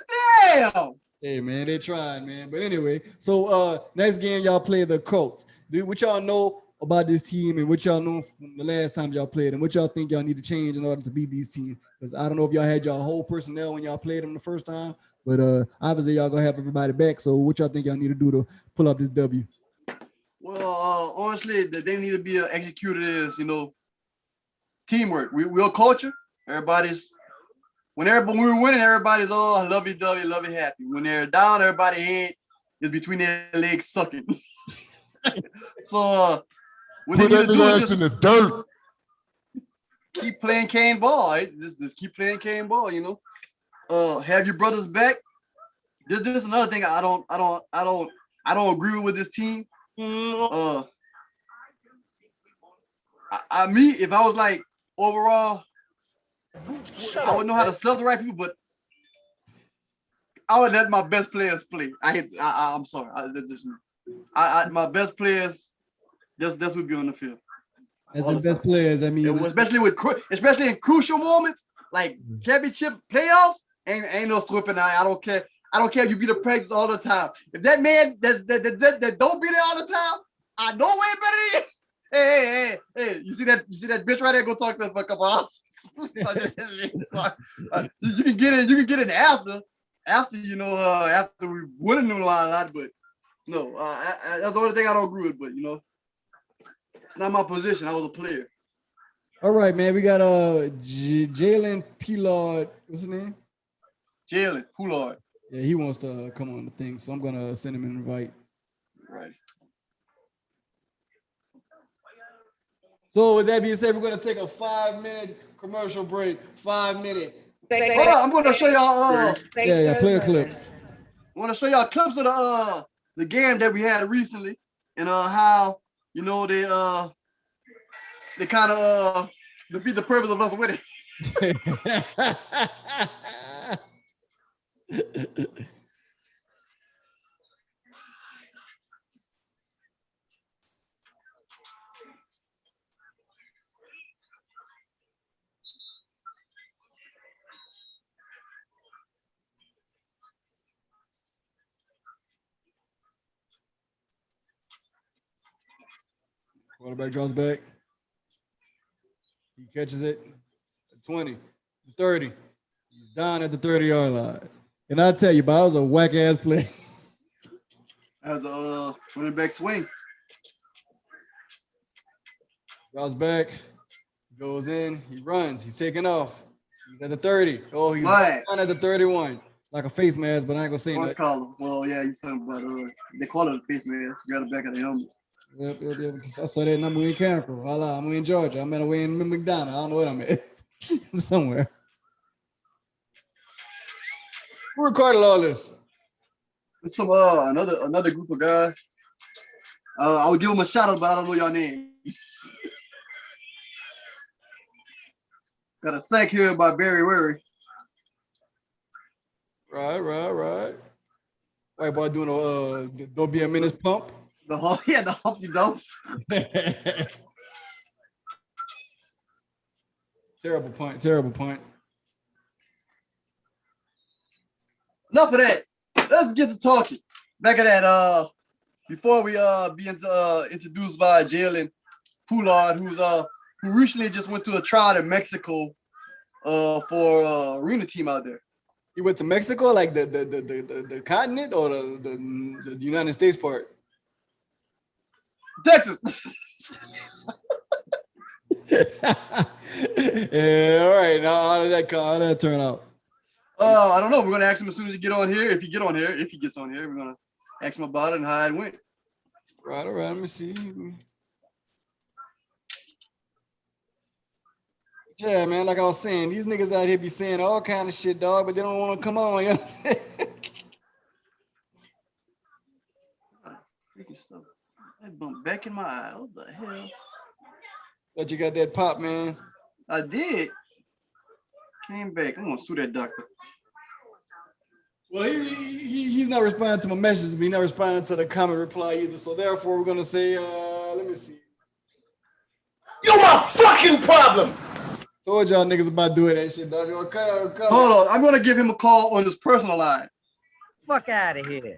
damn. Hey man, they trying, man. But anyway, so next game y'all play the Colts. What y'all know about this team and what y'all know from the last time y'all played and what y'all think y'all need to change in order to beat these teams? Because I don't know if y'all had y'all whole personnel when y'all played them the first time, but obviously y'all gonna have everybody back. So what y'all think y'all need to do to pull up this W? Well, honestly, they need to be executed as, teamwork. We're a culture. When we're winning, everybody's lovey-dovey, lovey-happy. When they're down, everybody head is between their legs sucking. So what they need to do is just in the dirt. keep playing cane ball. Right? Just keep playing cane ball. Have your brothers back. This is another thing I don't agree with this team. If I was like overall, I would know how to sell the right people, but I would let my best players play. I'm sorry. That's just me. My best players, that's would be on the field. As the best players, I mean, especially in crucial moments like championship playoffs, ain't no slipping. I don't care. I don't care if you be the practice all the time. If that man that don't be there all the time, I know way better than you. Hey, you see that bitch right there? Go talk to her for a couple hours. You can get it after we winning them a lot, but no, that's the only thing I don't agree with. But it's not my position. I was a player. All right, man. We got Jalen Pullard. What's his name? Jalen Pullard. Yeah, he wants to come on the thing, so I'm gonna send him an invite. Right. So with that being said, we're gonna take a 5-minute commercial break. 5 minute. Hold on, I'm gonna show y'all. Yeah, play the clips. I want to show y'all clips of the game that we had recently, and how they kind of defeat the purpose of us winning. Quarterback draws back. He catches it. 20, 30. He's down at the 30-yard line. And I tell you, but that was a whack-ass play. That was a running back swing. Draws back. Goes in. He runs. He's taking off. He's at the 30. Oh, he's right down at the 31. Like a face mask, but I ain't going to say that. Well, yeah, you're talking about, they call it a face mask. You got the back of the helmet. Yep. I saw that number in Cancun. Voila, I'm in Georgia. I'm away in McDonough. I don't know what I'm at. I'm somewhere. Who recorded all this? It's some another group of guys. I would give them a shout out, but I don't know your name. Got a sack here by Barry Worry. Right. White boy doing a don't be a menace pump. The Humpty Dumps. Terrible point. Enough of that. Let's get to talking. Back at that, before we be introduced by Jalen Pullard, who recently just went to a trial in Mexico for arena team out there. He went to Mexico, like the continent, or the United States part? Texas. Yeah, all right. Now how did that turn out? I don't know. We're gonna ask him as soon as he get on here. If he gets on here, we're gonna ask him about it and how it went. Right. Let me see. Yeah, man. Like I was saying, these niggas out here be saying all kind of shit, dog, but they don't want to come on. You know what I'm saying? Freaking stuff. That bump back in my eye. What the hell? But you got that pop, man. I did. Came back. I'm gonna sue that doctor. Well, he's not responding to my messages, but he's not responding to the comment reply either. So therefore, we're gonna say, let me see. You're my fucking problem. Told y'all niggas about doing that shit, dog. Come. Hold on. I'm going to give him a call on his personal line. Fuck out of here.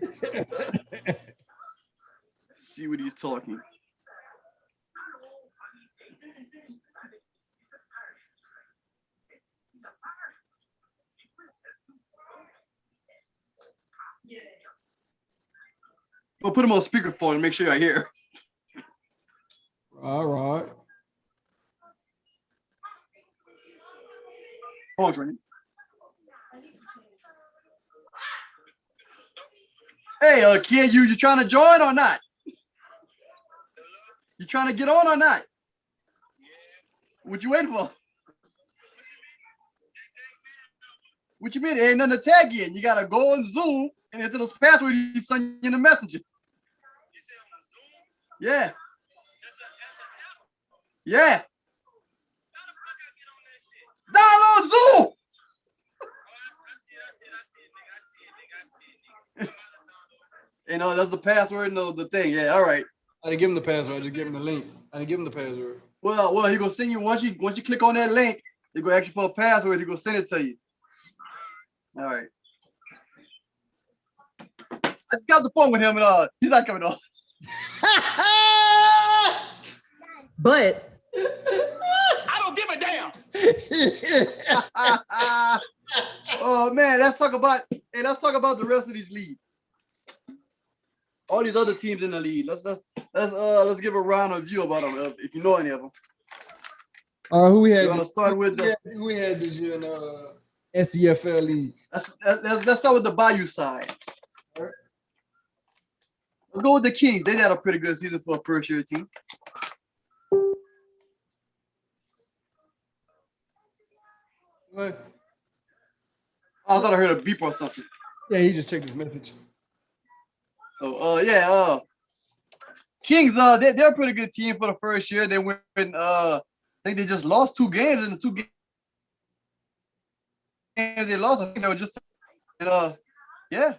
See what he's talking. We'll put him on speakerphone and make sure I hear. All right. Hold on, Trent. Hey, kid, you trying to join or not? You trying to get on or not? What you waiting for? What you mean? There ain't nothing to tag in. You gotta go on Zoom and enter the password he sent you in the messenger. Yeah. Yeah. Download Zoom. You know, that's the password and the thing. Yeah, all right. I didn't give him the password. I just gave him the link. I didn't give him the password. Well, he gonna send you once you click on that link, he gonna ask you for a password. He gonna send it to you. All right. I just got the phone with him and he's not coming on. But I don't give a damn. Oh man, let's talk about the rest of these leagues. All these other teams in the league. Let's give a round of view about them if you know any of them. Who we had? You want to start with who we had this year in SCFL league? Let's start with the Bayou side. All right. Let's go with the Kings. They had a pretty good season for a first year team. What? I thought I heard a beep or something. Yeah, he just checked his message. Oh, Kings, they're a pretty good team for the first year. They went, I think they just lost 2 games in the 2 games they lost. I think they were just, yeah.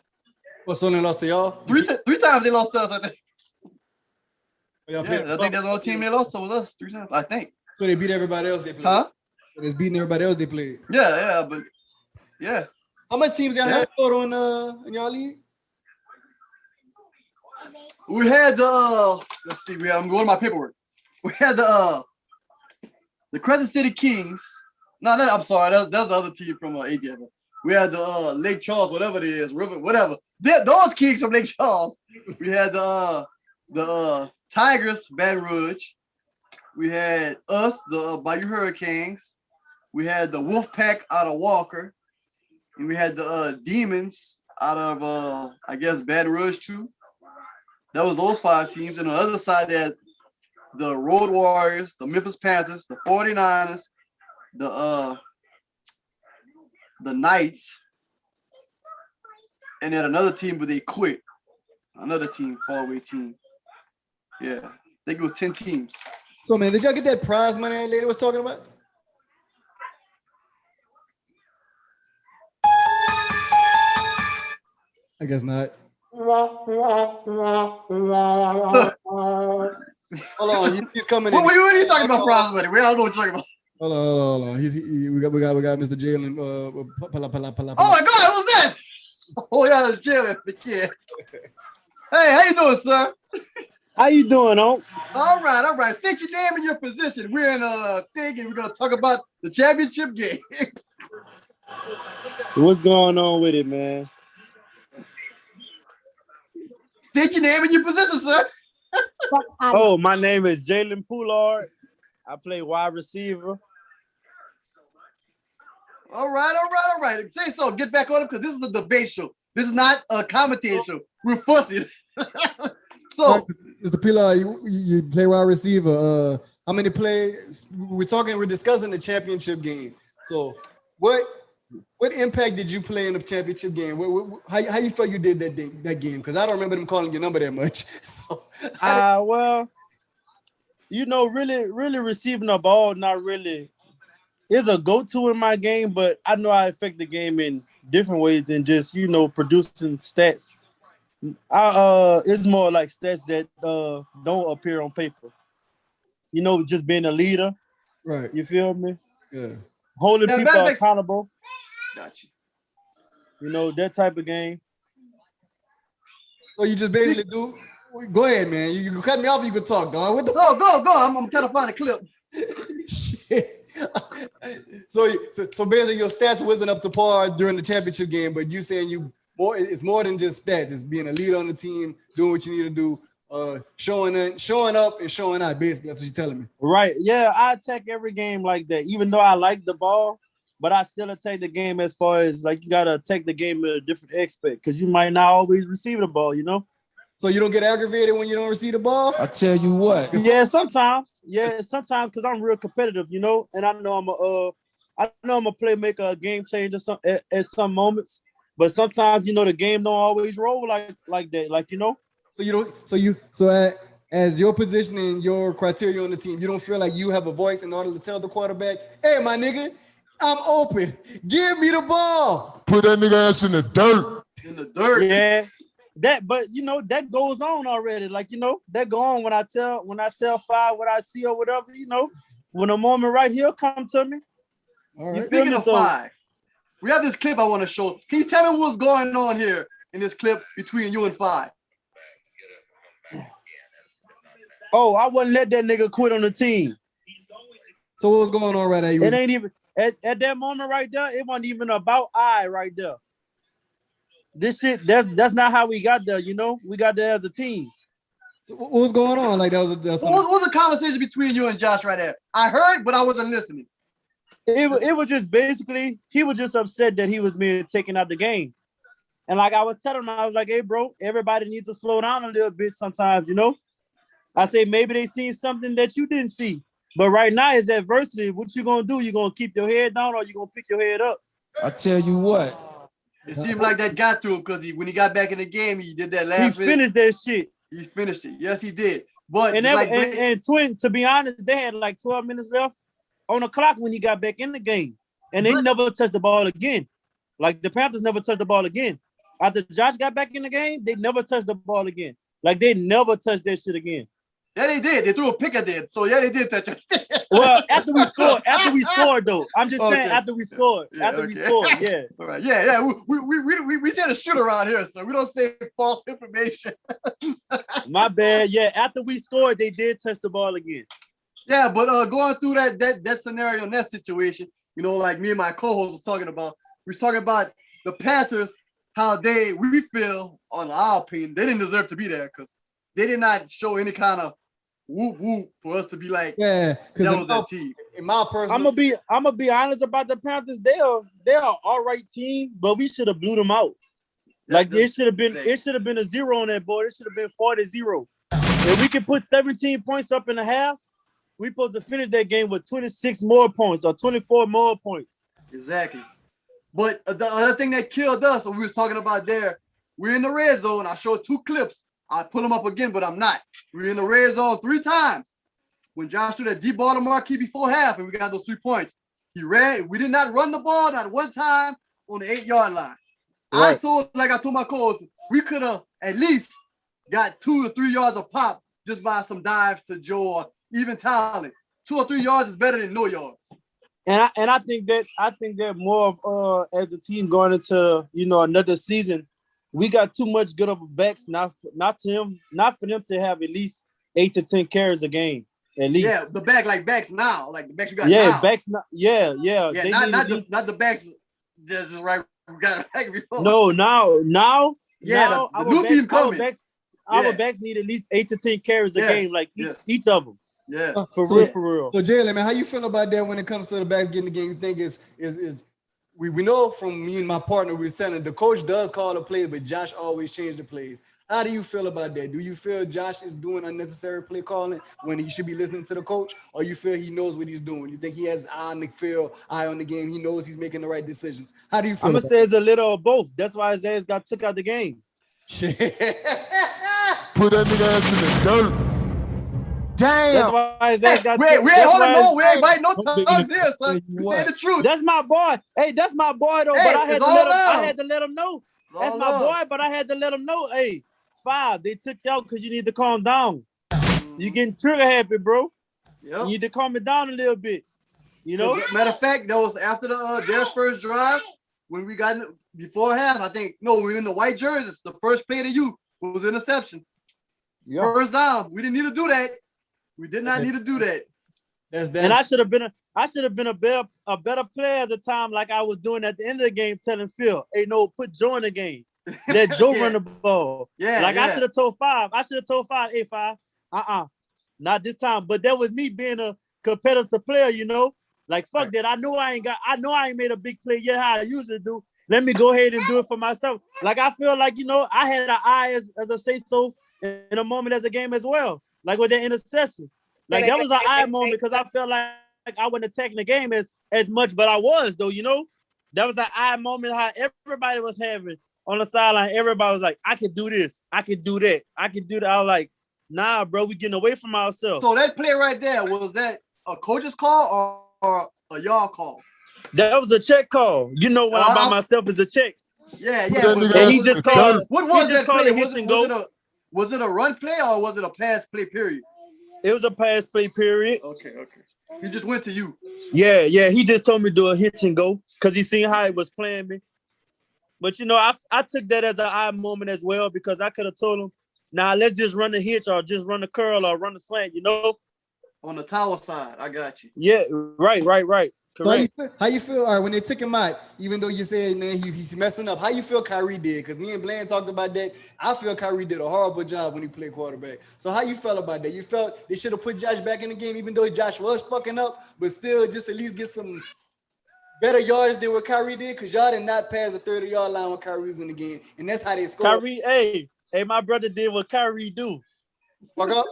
What's only lost to y'all? Three times they lost to us, I think. Y'all Yeah, I think that's the only team they lost to was us 3 times, I think. So they beat everybody else they played. Huh? So they beating everybody else they played. Yeah, but yeah. How much teams y'all had total in y'all league? We had let's see, I'm going to my paperwork. We had the Crescent City Kings. No, I'm sorry, that's the other team from ADF. We had the Lake Charles, whatever it is, River, whatever. Those Kings from Lake Charles. We had the Tigers, Baton Rouge. We had us, the Bayou Hurricanes. We had the Wolfpack out of Walker. And we had the Demons out of I guess Baton Rouge too. That was those 5 teams. And on the other side, they had the Road Warriors, the Memphis Panthers, the 49ers, the Knights, and then another team, but they quit. Another team, faraway team. Yeah, I think it was 10 teams. So, man, did y'all get that prize money that lady was talking about? I guess not. Hold on, he's coming in. What are you talking about, prize money? We don't know what you're talking about. Hold on. We got Mr. Jalen. Oh my God, what's that? Oh yeah, it's Jalen. Yeah. Hey, how you doing, sir? How you doing, Unc? All right. State your name and your position. We're in a thing, and we're gonna talk about the championship game. What's going on with it, man? State your name and your position, sir. Oh, my name is Jalen Pullard. I play wide receiver. All right. Sayso, get back on it because this is a debate show. This is not a commentator show. We're fussing. So, Mr. Pilar, you play wide receiver. How many plays? We're discussing the championship game. So, what impact did you play in the championship game? How you felt you did that game? Because I don't remember them calling your number that much. So, Well, really receiving the ball, not really. It's a go-to in my game, but I know I affect the game in different ways than just, producing stats. It's more like stats that don't appear on paper. Just being a leader. Right. You feel me? Yeah. Holding Yeah, people matter of fact- accountable. Got you. You know, that type of game. So you just basically do. Go ahead, man. You can cut me off. You can talk, dog. What the Go. I'm trying to find a clip. shit? So basically, your stats wasn't up to par during the championship game, but you saying you more. It's more than just stats. It's being a leader on the team, doing what you need to do, showing up and showing out. Basically, that's what you're telling me. Right. Yeah, I attack every game like that. Even though I like the ball, but I still attack the game as far as like you gotta attack the game at a different aspect because you might not always receive the ball, you know? So you don't get aggravated when you don't receive the ball? I tell you what. Yeah, sometimes. Yeah, sometimes because I'm real competitive, you know, and I know I'm a playmaker, a game changer at some moments. But sometimes, you know, the game don't always roll like that, like, you know. So as your position and your criteria on the team, you don't feel like you have a voice in order to tell the quarterback, hey, my nigga, I'm open. Give me the ball. Put that nigga ass in the dirt. In the dirt. Yeah. But you know, that goes on already. Like, you know, that go on when I tell Five what I see or whatever, you know, when a moment right here come to me. All You right. feel Speaking me? of So, Five, we have this clip I want to show. Can you tell me what's going on here in this clip between you and Five? oh, I wouldn't let that nigga quit on the team. So what was going on right there? It ain't even at that moment right there, it wasn't even about I right there. This shit, that's not how we got there, you know. We got there as a team. So what was going on? Like that was What was the conversation between you and Josh right there? I heard, but I wasn't listening. It was just basically he was just upset that he was being taken out the game. And like I was telling him, I was like, hey, bro, everybody needs to slow down a little bit sometimes, you know. I say maybe they seen something that you didn't see. But right now is adversity. What you gonna do? You gonna keep your head down or you gonna pick your head up? I tell you what. It seemed like that got to him because when he got back in the game, he did that last He finished that shit. He finished it. Yes, he did. But And, just that, like and Twin, to be honest, they had like 12 minutes left on the clock when he got back in the game. And they never touched the ball again. Like the Panthers never touched the ball again. After Josh got back in the game, they never touched the ball again. Like they never touched that shit again. yeah, they did. They threw a pick at it. So yeah, they did touch it. Well, after we scored though. I'm just saying Okay. after we scored. Yeah, We okay. scored, yeah. All right. Yeah. We said a shoot around here, so we don't say false information. My bad. Yeah, after we scored, they did touch the ball again. Yeah, but going through that scenario in that situation, you know, like me and my co-host was talking about, we was talking about the Panthers, how we feel, on our opinion, they didn't deserve to be there because they did not show any kind of whoop whoop for us to be like, yeah, because that was that team. in my personal, I'm gonna be honest about the Panthers. They are all right team, but we should have blew them out. Like it should have been a 0 on that board. It should have been 40-0. If we can put 17 points up in a half, we supposed to finish that game with 26 more points or 24 more points. Exactly. But the other thing that killed us, and we was talking about there, we're in the red zone. I showed 2 clips. I pull them up again, but I'm not. We're in the red zone 3 times. When Josh threw that deep ball to Marquis before half, and we got those 3 points, he ran. We did not run the ball not one time on the 8-yard line. Right. I saw, like I told my coach, we could have at least got 2 or 3 yards of pop just by some dives to Joe or even talent. 2 or 3 yards is better than no yards. And I think that more of as a team going into another season, we got too much good of backs not for them to have at least 8 to 10 carries a game at least. Yeah, the backs now, like the backs you got yeah, now. backs not, yeah. Yeah, They not need the backs just right. We got it back before. No, now. Yeah, now the new team coming. Our backs need at least 8 to 10 carries a game, like each of them. Yeah, for real. So Jalen, man, how you feel about that when it comes to the backs getting the game? You think is we know from me and my partner we're saying the coach does call the plays, but Josh always changes the plays. How do you feel about that? Do you feel Josh is doing unnecessary play calling when he should be listening to the coach, or you feel he knows what he's doing? You think he has eye on the field, eye on the game? He knows he's making the right decisions. How do you feel? I'm gonna say it's a little of both. That's why his ass got took out the game. Put that nigga ass in the dirt. Damn. That's why his ass got we ain't biting no tongues here, son. We saying the truth. That's my boy. Hey, that's my boy though. Hey, but I had to let him know. That's my boy, but I had to let him know. Hey, 5, they took you out because you need to calm down. You getting trigger happy, bro. Yep. You need to calm it down a little bit. You know? Matter of fact, that was after their first drive when we got before half. I think we were in the white jerseys. The first play to you was interception. Yeah. First down. We didn't need to do that. We did not need to do that. And I should have been a better player at the time, like I was doing at the end of the game, telling Phil, "Hey, no, put Joe in the game. Let Joe run the ball." I should have told Five. Hey, Five, not this time. But that was me being a competitive player, you know. Like fuck that. I know I ain't made a big play yet how I usually do. Let me go ahead and do it for myself. Like I feel like, you know, I had an eye as a Sayso in a moment as a game as well. Like with that interception. Like that was an eye moment because I felt like I wasn't attacking the game as much, but I was though, you know. That was an eye moment how everybody was having on the sideline. Everybody was like, I could do this, I could do that, I could do that. I was like, nah, bro, we getting away from ourselves. So that play right there, was that a coach's call or a y'all call? That was a check call. You know when I'm by myself is a check. Yeah. And he just called. What was that play? Was it a run play or was it a pass play period? It was a pass play period. Okay. He just went to you. Yeah. He just told me to do a hitch and go because he seen how he was playing me. But, you know, I took that as an eye moment as well because I could have told him, nah, let's just run the hitch or just run the curl or run the slant, you know? On the tower side, I got you. Yeah, right. So how you feel? All right, when they took him out, even though you said, man, he's messing up. How you feel Kyrie did? Because me and Bland talked about that. I feel Kyrie did a horrible job when he played quarterback. So how you felt about that? You felt they should have put Josh back in the game, even though Josh was fucking up, but still just at least get some better yards than what Kyrie did? Because y'all did not pass the 30-yard line when Kyrie was in the game, and that's how they scored. Kyrie, hey, my brother did what Kyrie do. Fuck up.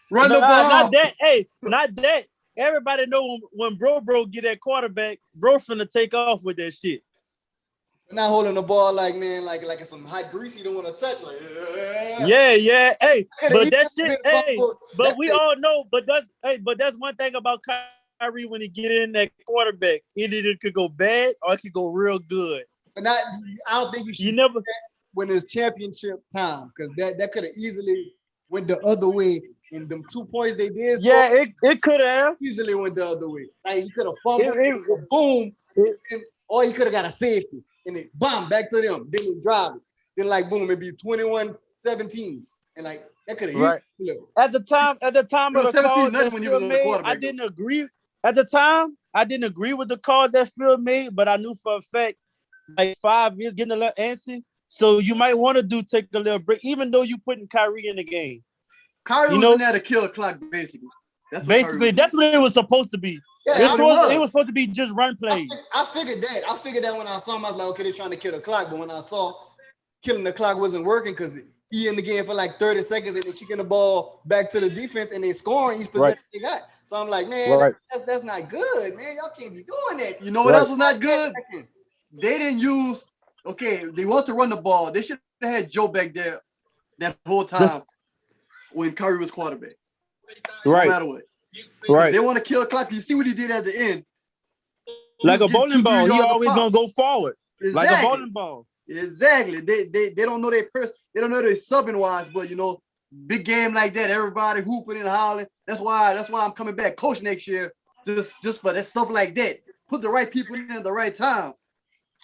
Run the ball. Not that. Everybody know when bro get that quarterback, bro finna take off with that shit. Not holding the ball like it's some hot grease you don't want to touch. Like, yeah. Hey, but that shit, hey, but we all know, but that's one thing about Kyrie when he get in that quarterback. Either it could go bad or it could go real good. But I don't think you never when it's championship time, because that could have easily went the other way. And them 2 points they did, it could have easily went the other way. Like he could have fumbled, boom, or he could have got a safety, and it bomb back to them. Then he drive it. Then like boom, it'd be 21-17, and like that could have right. At the time of the call that when he was made, I didn't agree. At the time, I didn't agree with the call that Phil made, but I knew for a fact, like 5 years getting a little antsy. So you might want to take a little break, even though you putting Kyrie in the game. Kyrie was in there to kill a clock, basically. That's what it was supposed to be. Yeah, it was supposed to be just run plays. I figured that when I saw him, I was like, okay, they're trying to kill the clock. But when I saw killing the clock wasn't working because he in the game for like 30 seconds and they're kicking the ball back to the defense and they scoring each possession they got. So I'm like, man, that's not good, man. Y'all can't be doing that. You know what else was not good? They didn't use, they want to run the ball. They should have had Joe back there that whole time. When Kyrie was quarterback. Right. No matter what. Right. They want to kill a clock. You see what he did at the end. Like a bowling ball. He always gonna go forward. Exactly. Like a bowling ball. Exactly. They don't know they don't know their subbing wise, but you know, big game like that, everybody hooping and hollering. That's why I'm coming back coach next year. Just for that stuff like that. Put the right people in at the right time.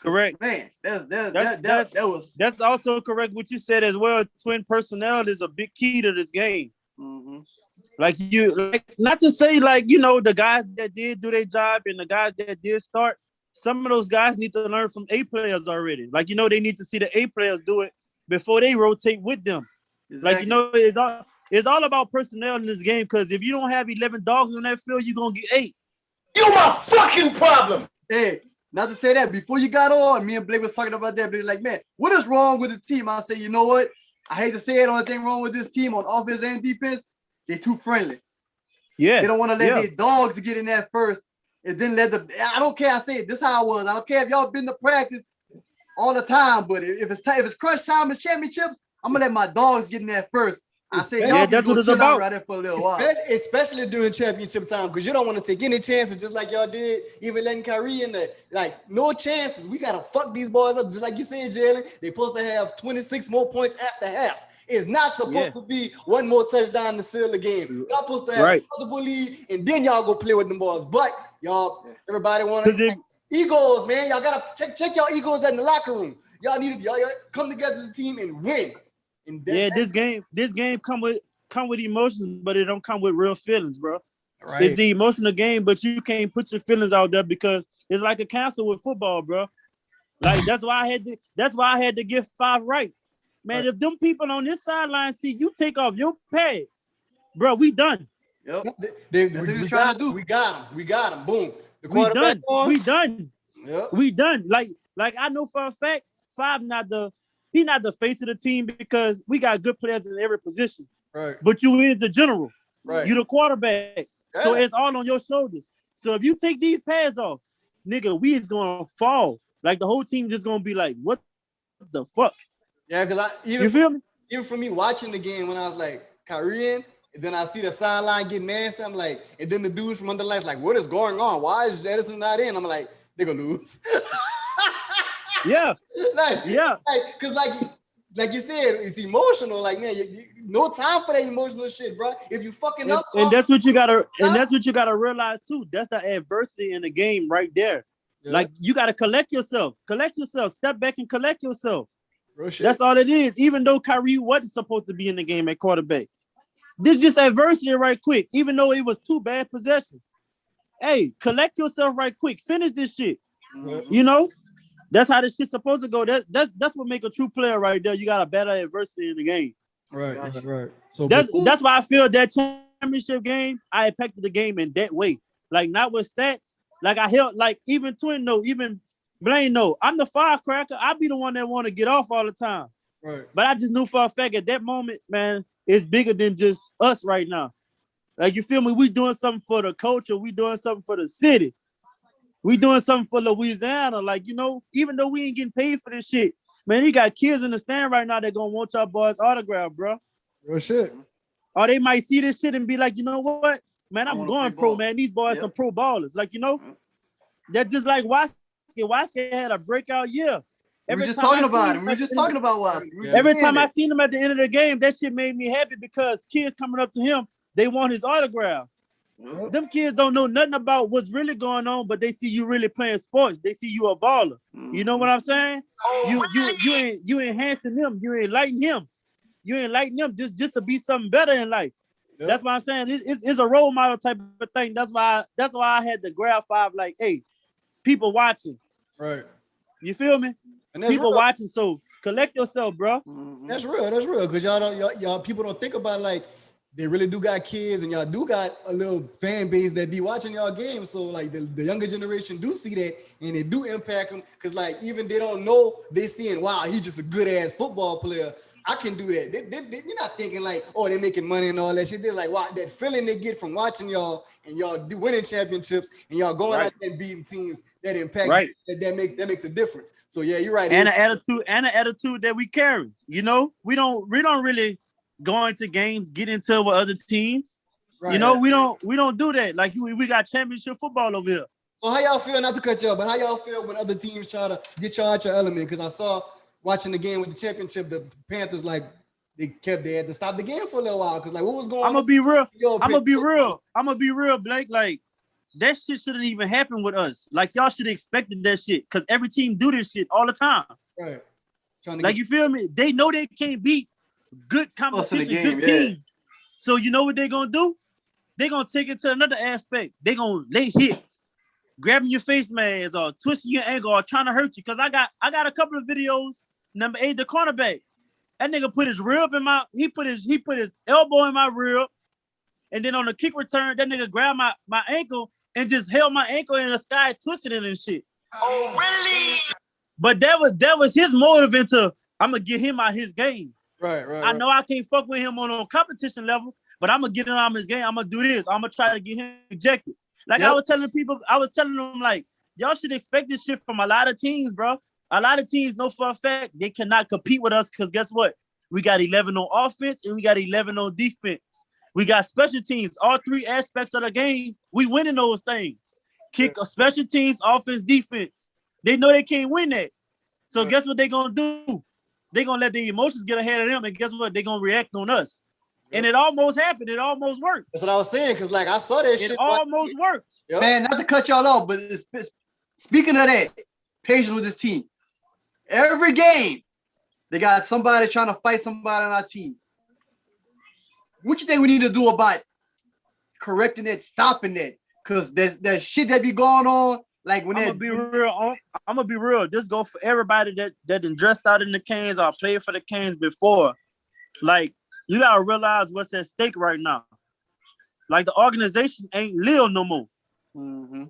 Correct. Man, that's also correct what you said as well. Twin personnel is a big key to this game. Mm-hmm. Not to say the guys that did do their job and the guys that did start, some of those guys need to learn from A players already. They need to see the A players do it before they rotate with them. Exactly. It's all about personnel in this game, because if you don't have 11 dogs on that field, you're gonna get 8. You my fucking problem. Hey. Not to say that, before you got on, me and Blake was talking about that, but like, man, what is wrong with the team? I say, you know what? I hate to say it, only thing wrong with this team on offense and defense, they're too friendly. Yeah. They don't want to let their dogs get in there first and then I don't care, I say it, this is how it was. I don't care if y'all been to practice all the time, but if it's crunch time and championships, I'm going to let my dogs get in there first. I think Yeah, y'all that's what gonna it's chill out about. right there for a little while. Especially during championship time, because you don't want to take any chances, just like y'all did, even letting Kyrie in there. Like, no chances. We gotta fuck these boys up, just like you said, Jalen. They're supposed to have 26 more points after half. It's not supposed to be one more touchdown to seal the game. Y'all supposed to have a comfortable lead, and then y'all go play with them boys. But y'all, everybody want to egos, man. Y'all gotta check y'all egos in the locker room. Y'all come together as a team and win. And this game come with emotions, but it don't come with real feelings, bro. Right. It's the emotional game, but you can't put your feelings out there because it's like a cancel with football, bro. Like that's why I had to get 5 right. Man, if them people on this sideline see you take off your pads, bro, we done. Yep. That's what he's trying to do. We got him. Boom. We done. Yep. We done. Like I know for a fact, 5 he not the face of the team because we got good players in every position. Right. But you is the general. Right. You the quarterback. Yeah. So it's all on your shoulders. So if you take these pads off, nigga, we is gonna fall. Like the whole team just gonna be like, what the fuck? Yeah, because you feel me? Even for me watching the game when I was like Kyrie in, and then I see the sideline getting nasty, I'm like, and then the dudes from under the lights like, what is going on? Why is Edison not in? I'm like, they're gonna lose. Yeah. Because like you said, it's emotional. Like, man, no time for that emotional shit, bro. If you fucking up, and that's what you gotta realize too. That's the adversity in the game right there. Yeah. Like you gotta collect yourself, step back and collect yourself. That's all it is. Even though Kyrie wasn't supposed to be in the game at quarterback, this just adversity right quick. Even though it was 2 bad possessions, hey, collect yourself right quick. Finish this shit. Mm-hmm. You know. That's how this shit's supposed to go. That's what make a true player right there. You got a better adversity in the game. Right. So that's why I feel that championship game, I impacted the game in that way. Like not with stats. Like I held like even Twin no, even Blaine no. I'm the firecracker. I be the one that want to get off all the time. Right. But I just knew for a fact at that moment, man, it's bigger than just us right now. Like you feel me? We doing something for the culture. We doing something for the city. We doing something for Louisiana. Like, you know, even though we ain't getting paid for this shit, man, you got kids in the stand right now that gonna want y'all boys autograph, bro. Real shit. Or they might see this shit and be like, you know what? Man, I'm going pro, man. These boys are pro ballers. Like, you know, they're just like Waskett. Waskett had a breakout year. We were just talking about Waskett. Every time I seen him at the end of the game, that shit made me happy because kids coming up to him, they want his autograph. Yep. Them kids don't know nothing about what's really going on, but they see you really playing sports. They see you a baller. You know what I'm saying? You enhancing him. You enlightening him. You enlightening him just to be something better in life. Yep. That's what I'm saying. It's a role model type of thing. That's why I had to grab 5. Like, hey, people watching. Right. You feel me? And people watching. So collect yourself, bro. That's real. Because y'all people don't think about like. They really do got kids, and y'all do got a little fan base that be watching y'all games. So like the younger generation do see that, and it do impact them. Cause like even they don't know, they seeing, wow, he's just a good ass football player. I can do that. They're not thinking like, oh, they're making money and all that shit. They're like, wow, that feeling they get from watching y'all and y'all winning championships and y'all going out there and beating teams that impact that makes a difference. So yeah, you're right. And an attitude that we carry. You know, we don't really go into games, get into with other teams. Right. You know, we don't do that. Like we got championship football over here. So how y'all feel, not to cut you off, but how y'all feel when other teams try to get y'all out your element? Because I saw watching the game with the championship, the Panthers like they had to stop the game for a little while. Cause like what was going on? I'm gonna be real, Blake. Like that shit shouldn't even happen with us. Like y'all should have expected that shit. Cause every team do this shit all the time. Right. Like you feel me? They know they can't beat good competition, good teams. So you know what they're gonna do? They're gonna take it to another aspect. They're gonna lay hits, grabbing your face mask or twisting your ankle or trying to hurt you. Cause I got a couple of videos. Number 8, the cornerback. That nigga put his rib in he put his elbow in my rib, and then on the kick return, that nigga grabbed my ankle and just held my ankle in the sky, twisted it and shit. Oh really? But that was his motive into I'm gonna get him out his game. Right. I know I can't fuck with him on competition level, but I'm gonna get him out of his game. I'm gonna do this. I'm gonna try to get him ejected. Like I was telling them, like, y'all should expect this shit from a lot of teams, bro. A lot of teams know for a fact they cannot compete with us because guess what? We got 11 on offense, and we got 11 on defense. We got special teams. All three aspects of the game, we winning those things. Kick special teams, offense, defense. They know they can't win that. So guess what they're going to do? They're going to let the emotions get ahead of them, and guess what? They're going to react on us. And it almost happened. It almost worked. That's what I was saying, because like I saw that shit. It almost worked. Yep. Man, not to cut y'all off, but speaking of that, patience with this team. Every game, they got somebody trying to fight somebody on our team. What you think we need to do about correcting that, stopping that? Because there's shit that be going on. Like when I'm gonna be real. This go for everybody that done dressed out in the Canes or played for the Canes before. Like, you gotta realize what's at stake right now. Like, the organization ain't Lil no more. Mm-hmm.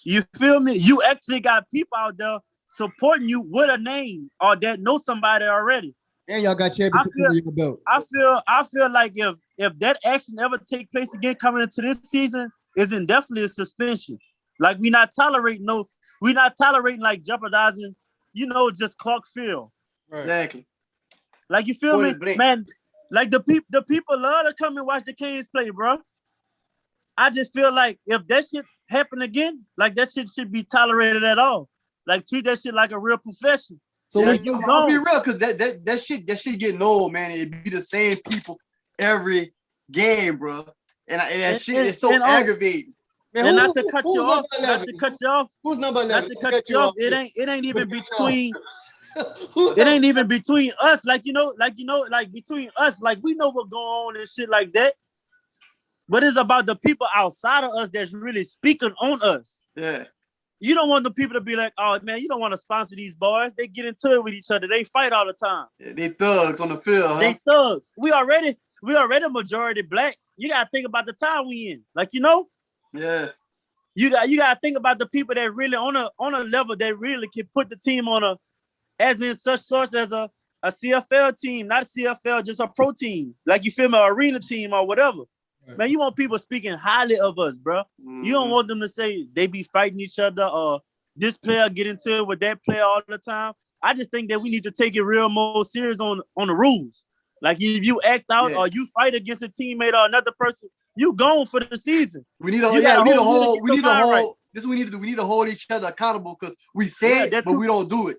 You feel me? You actually got people out there supporting you with a name or that know somebody already. And y'all got championship in your belt. I feel like if that action ever take place again coming into this season, is indefinitely a suspension. Like, we're not tolerating like jeopardizing, just Clark Field. Right. Exactly. Like, you feel me, Blank. man? Like, the people love to come and watch the Canes play, bro. I just feel like if that shit happen again, like, that shit should be tolerated at all. Like, treat that shit like a real profession. So I'll be real, because that shit getting old, man. It be the same people every game, bro. And that shit is so aggravating. Man, and not to cut you off, Who's number 11? Not to cut you off. It ain't even between. It ain't even between us. Like between us, like, we know what's going on and shit like that. But it's about the people outside of us that's really speaking on us. Yeah. You don't want the people to be like, oh man, you don't want to sponsor these boys. They get into it with each other. They fight all the time. Yeah, they thugs on the field, huh? They thugs. We already majority black. You gotta think about the time we in. Like, Yeah. You gotta think about the people that really on a level that really can put the team on a, as in such source as a CFL team, not a CFL, just a pro team. Like, you feel me, arena team or whatever. Right. Man, you want people speaking highly of us, bro. Mm-hmm. You don't want them to say they be fighting each other or this player get into it with that player all the time. I just think that we need to take it real more serious on the rules. Like, if you act out or you fight against a teammate or another person, you gone for the season. We need to hold each other accountable, because we say it, but we don't do it.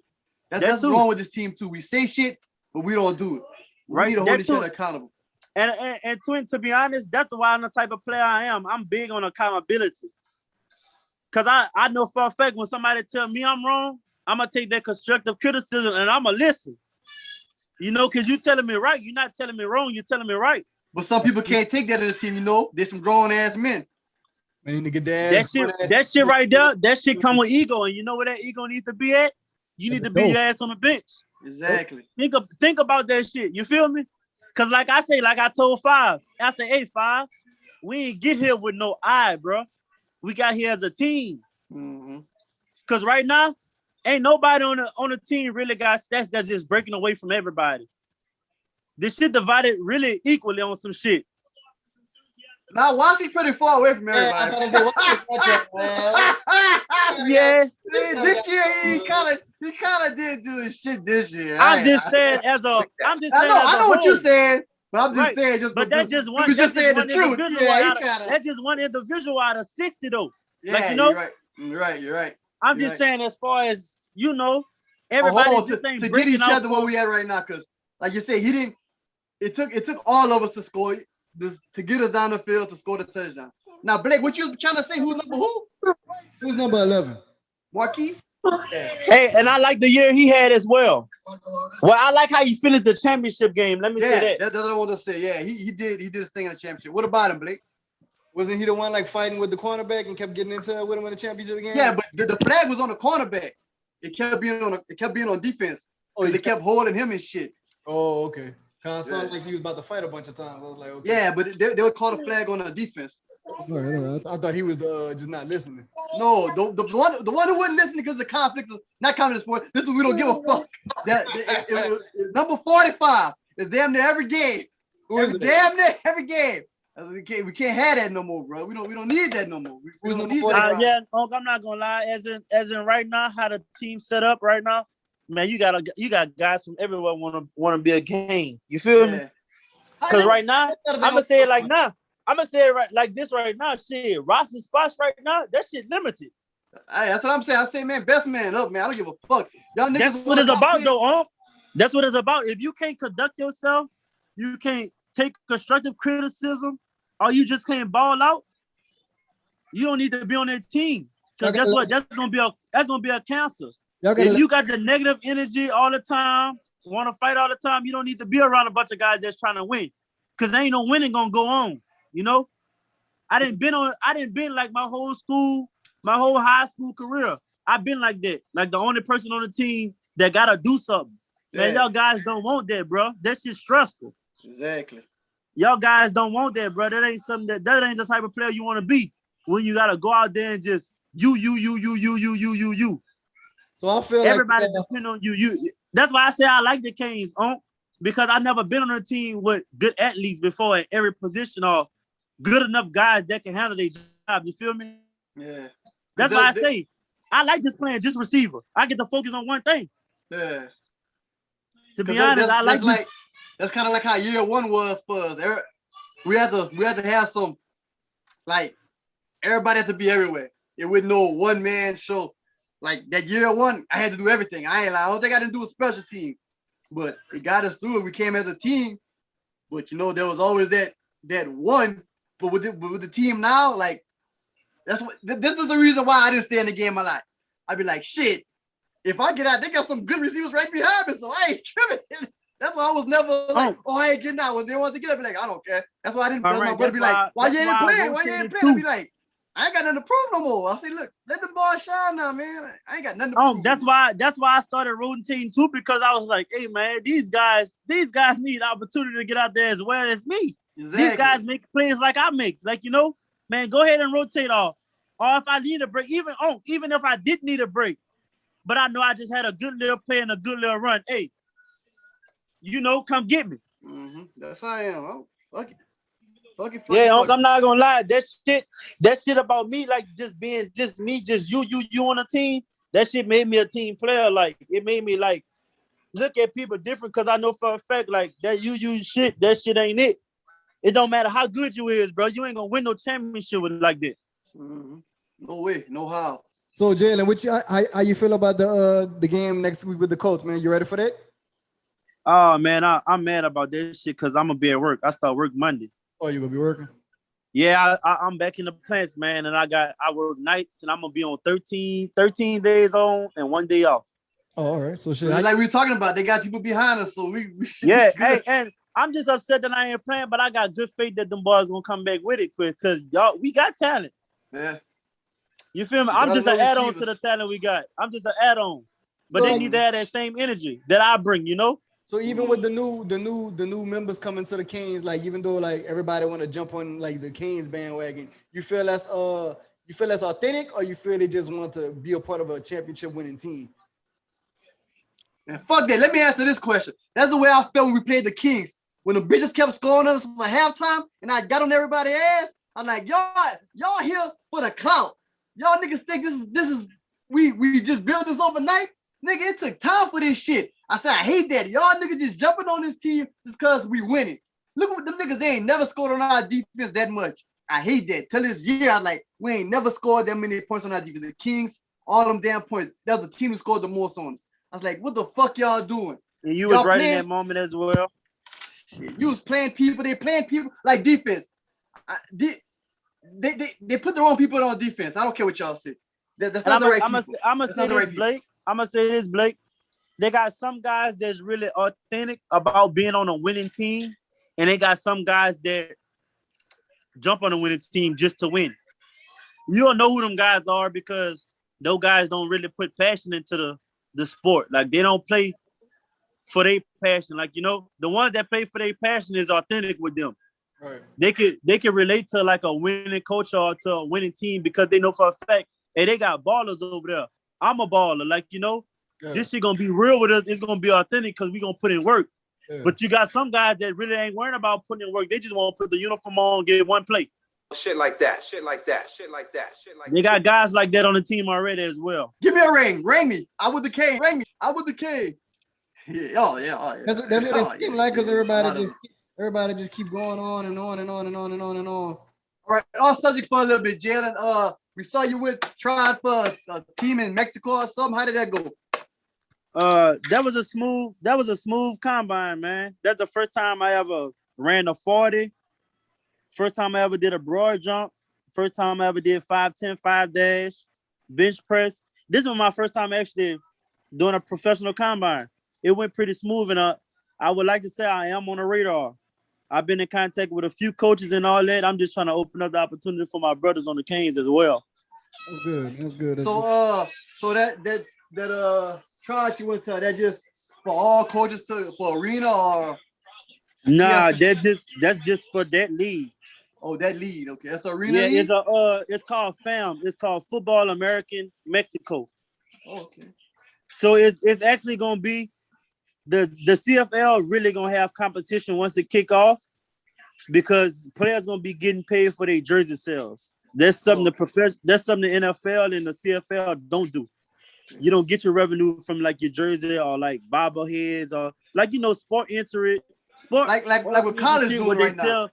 That's wrong with this team too. We say shit, but we don't do it. We need to hold each other accountable. And Twin, to be honest, that's why I'm the type of player I am. I'm big on accountability. Because I know for a fact when somebody tell me I'm wrong, I'm going to take that constructive criticism and I'm going to listen. Because you telling me right. You're not telling me wrong. You're telling me right. But some people can't take that in the team, There's some grown-ass men. Man, need to get that shit right there, that shit come with ego. And you know where that ego needs to be at? You need to be your ass on the bench. Exactly. Think about that shit. You feel me? Because like I told Five, I said, hey, Five, we ain't get here with no eye, bro. We got here as a team. Mm-hmm. Because right now, ain't nobody on the team really got stats that's just breaking away from everybody. This shit divided really equally on some shit. Now, Wassy pretty far away from everybody. Yeah. This year, he kind of did do his shit this year. I'm just saying I know what you're saying, but I'm just saying. That's just one. Just saying the truth. That's just one individual out of 60, though. Yeah, you're right. I'm just saying, as far as everybody to get each other where we at right now, because like you said, he didn't. It took all of us to score. To get us down the field to score the touchdown. Now, Blake, what you trying to say? Who's number 11? Marquise? Hey, and I like the year he had as well. Well, I like how he finished the championship game. Let me say that. That's what I want to say. Yeah, he did his thing in the championship. What about him, Blake? Wasn't he the one like fighting with the cornerback and kept getting into it with him in the championship game? Yeah, but the flag was on the cornerback. It kept being on defense. Oh, they kept holding him and shit. Oh, okay. It sounded like he was about to fight a bunch of times. I was like, okay. Yeah, but they would call the flag on the defense. I thought he was just not listening. No, the one who wasn't listening because of conflicts, not coming to sport. This is we don't give a fuck. Number 45 is damn near every game. Damn near every game. We can't have that no more, bro. We don't need that no more. We don't need that. Yeah, I'm not gonna lie. As in right now, how the team set up right now, man, you got guys from everywhere want to be a king. You feel me? Yeah. Because right now, I'm gonna say it like now. I'm gonna say it right like this right now. Shit, roster spots right now, that shit limited. Hey, that's what I'm saying. I say, man, best man up, man. I don't give a fuck. Y'all niggas. That's what it's about, though, That's what it's about. If you can't conduct yourself, you can't take constructive criticism, or you just can't ball out, you don't need to be on that team. Because guess what? That's gonna be a cancer. If you got the negative energy all the time, want to fight all the time, you don't need to be around a bunch of guys that's trying to win. Because ain't no winning gonna go on. You know? I didn't been like my whole high school career. I've been like that. Like the only person on the team that gotta do something. Man, y'all guys don't want that, bro. That shit's stressful. Exactly. Y'all guys don't want that, bro. That ain't something that ain't the type of player you want to be when you gotta go out there and just you. So I feel everybody like depend on you. That's why I say I like the Canes, because I never been on a team with good athletes before at every position or good enough guys that can handle their job. You feel me? Yeah. That's why I say I like this playing just receiver. I get to focus on one thing. Yeah. To be honest, I like this. That's kind of like how year one was for us. We had to have some, like, everybody had to be everywhere. It with no one man show. Like that year one, I had to do everything. I don't think I didn't do a special team, but it got us through it. We came as a team, but there was always that one. But with the team now, like this is the reason why I didn't stay in the game a lot. I'd be like, shit, if I get out, they got some good receivers right behind me, so I ain't tripping. That's why I was never like, I ain't getting out. When they want to get up, be like, I don't care. That's why I didn't. My brother be like, why you ain't playing? Why you ain't playing? I be like, I ain't got nothing to prove no more. I say, look, let the boys shine now, man. I ain't got nothing to prove. That's why I started rotating too, because I was like, hey man, these guys need opportunity to get out there as well as me. Exactly. These guys make plays like I make. Like, man, go ahead and rotate off. Or if I need a break, even if I did need a break, but I know I just had a good little play and a good little run. Hey, come get me. Mm-hmm. That's how I am. Oh, fuck it. I'm not gonna lie. That shit about me, like just being just me, just you on a team. That shit made me a team player. Like it made me like look at people different, because I know for a fact like that shit. That shit ain't it. It don't matter how good you is, bro. You ain't gonna win no championship with like that. Mm-hmm. No way, no how. So Jalen, how you feel about the game next week with the Colts, man? You ready for that? Oh man, I'm mad about this shit because I'm gonna be at work. I start work Monday. Oh, you gonna be working? Yeah, I'm back in the plants, man, and I work nights, and I'm gonna be on 13 days on and 1 day off. Oh, all right. So shit, like we were talking about, they got people behind us, so we should. Yeah, hey, and I'm just upset that I ain't playing, but I got good faith that them boys gonna come back with it, because y'all, we got talent. Yeah. You feel me? I'm just an add-on to the talent we got. I'm just an add-on, but they need to have that same energy that I bring. So even with the new members coming to the Canes, like even though like everybody want to jump on like the Canes bandwagon, you feel that's authentic, or you feel they just want to be a part of a championship winning team? Man, fuck that. Let me answer this question. That's the way I felt when we played the Kings. When the bitches kept scoring us for halftime and I got on everybody's ass, I'm like, y'all here for the clout. Y'all niggas think this is we just built this overnight? Nigga, it took time for this shit. I said, I hate that. Y'all niggas just jumping on this team just because we winning. Look at them niggas, they ain't never scored on our defense that much. I hate that. Till this year, I like, we ain't never scored that many points on our defense. The Kings, all them damn points. That was the team who scored the most on us. I was like, what the fuck y'all doing? And you was right in that moment as well. Shit, you was playing people. They playing people like defense. They put the wrong people on defense. I don't care what y'all say. That's not the right people. I'm gonna say this, Blake. I'm gonna say this, Blake. They got some guys that's really authentic about being on a winning team, and they got some guys that jump on a winning team just to win. You don't know who them guys are because those guys don't really put passion into the sport. Like they don't play for their passion. Like, the ones that play for their passion is authentic with them. Right. They can relate to like a winning coach or to a winning team because they know for a fact, hey, they got ballers over there. I'm a baller. Like, this shit gonna be real with us. It's gonna be authentic because we gonna put in work. Yeah. But you got some guys that really ain't worrying about putting in work. They just want to put the uniform on, get one play. Shit like that. Shit like that. Shit like that. Shit like that. They got guys like that on the team already as well. Give me a ring. Ring me. I with the king. Ring me. I with the king. Yeah. Oh yeah. Oh, yeah. That's what it seems like, because Yeah. everybody just keep going on and on and on and on and on and on. All right. Off subject for a little bit, Jalen. We saw you went trying for a team in Mexico or something. How did that go? That was a smooth combine, man. That's the first time I ever ran a 40. First time I ever did a broad jump. First time I ever did 5'10", 5 dash, bench press. This was my first time actually doing a professional combine. It went pretty smooth, and I would like to say I am on the radar. I've been in contact with a few coaches and all that. I'm just trying to open up the opportunity for my brothers on the Canes as well. That's good. That's good. So that trial you went to, that just for all coaches for arena or? Nah, that's just for that league. Oh, that lead. Okay, that's arena. Yeah, league? it's called FAM. It's called Football American Mexico. Oh, okay. So it's actually gonna be the CFL really gonna have competition once it kick off, because players gonna be getting paid for their jersey sales. That's something that's something the NFL and the CFL don't do. You don't get your revenue from like your jersey or like bobbleheads or like sport entry. Sport like what college doing right now.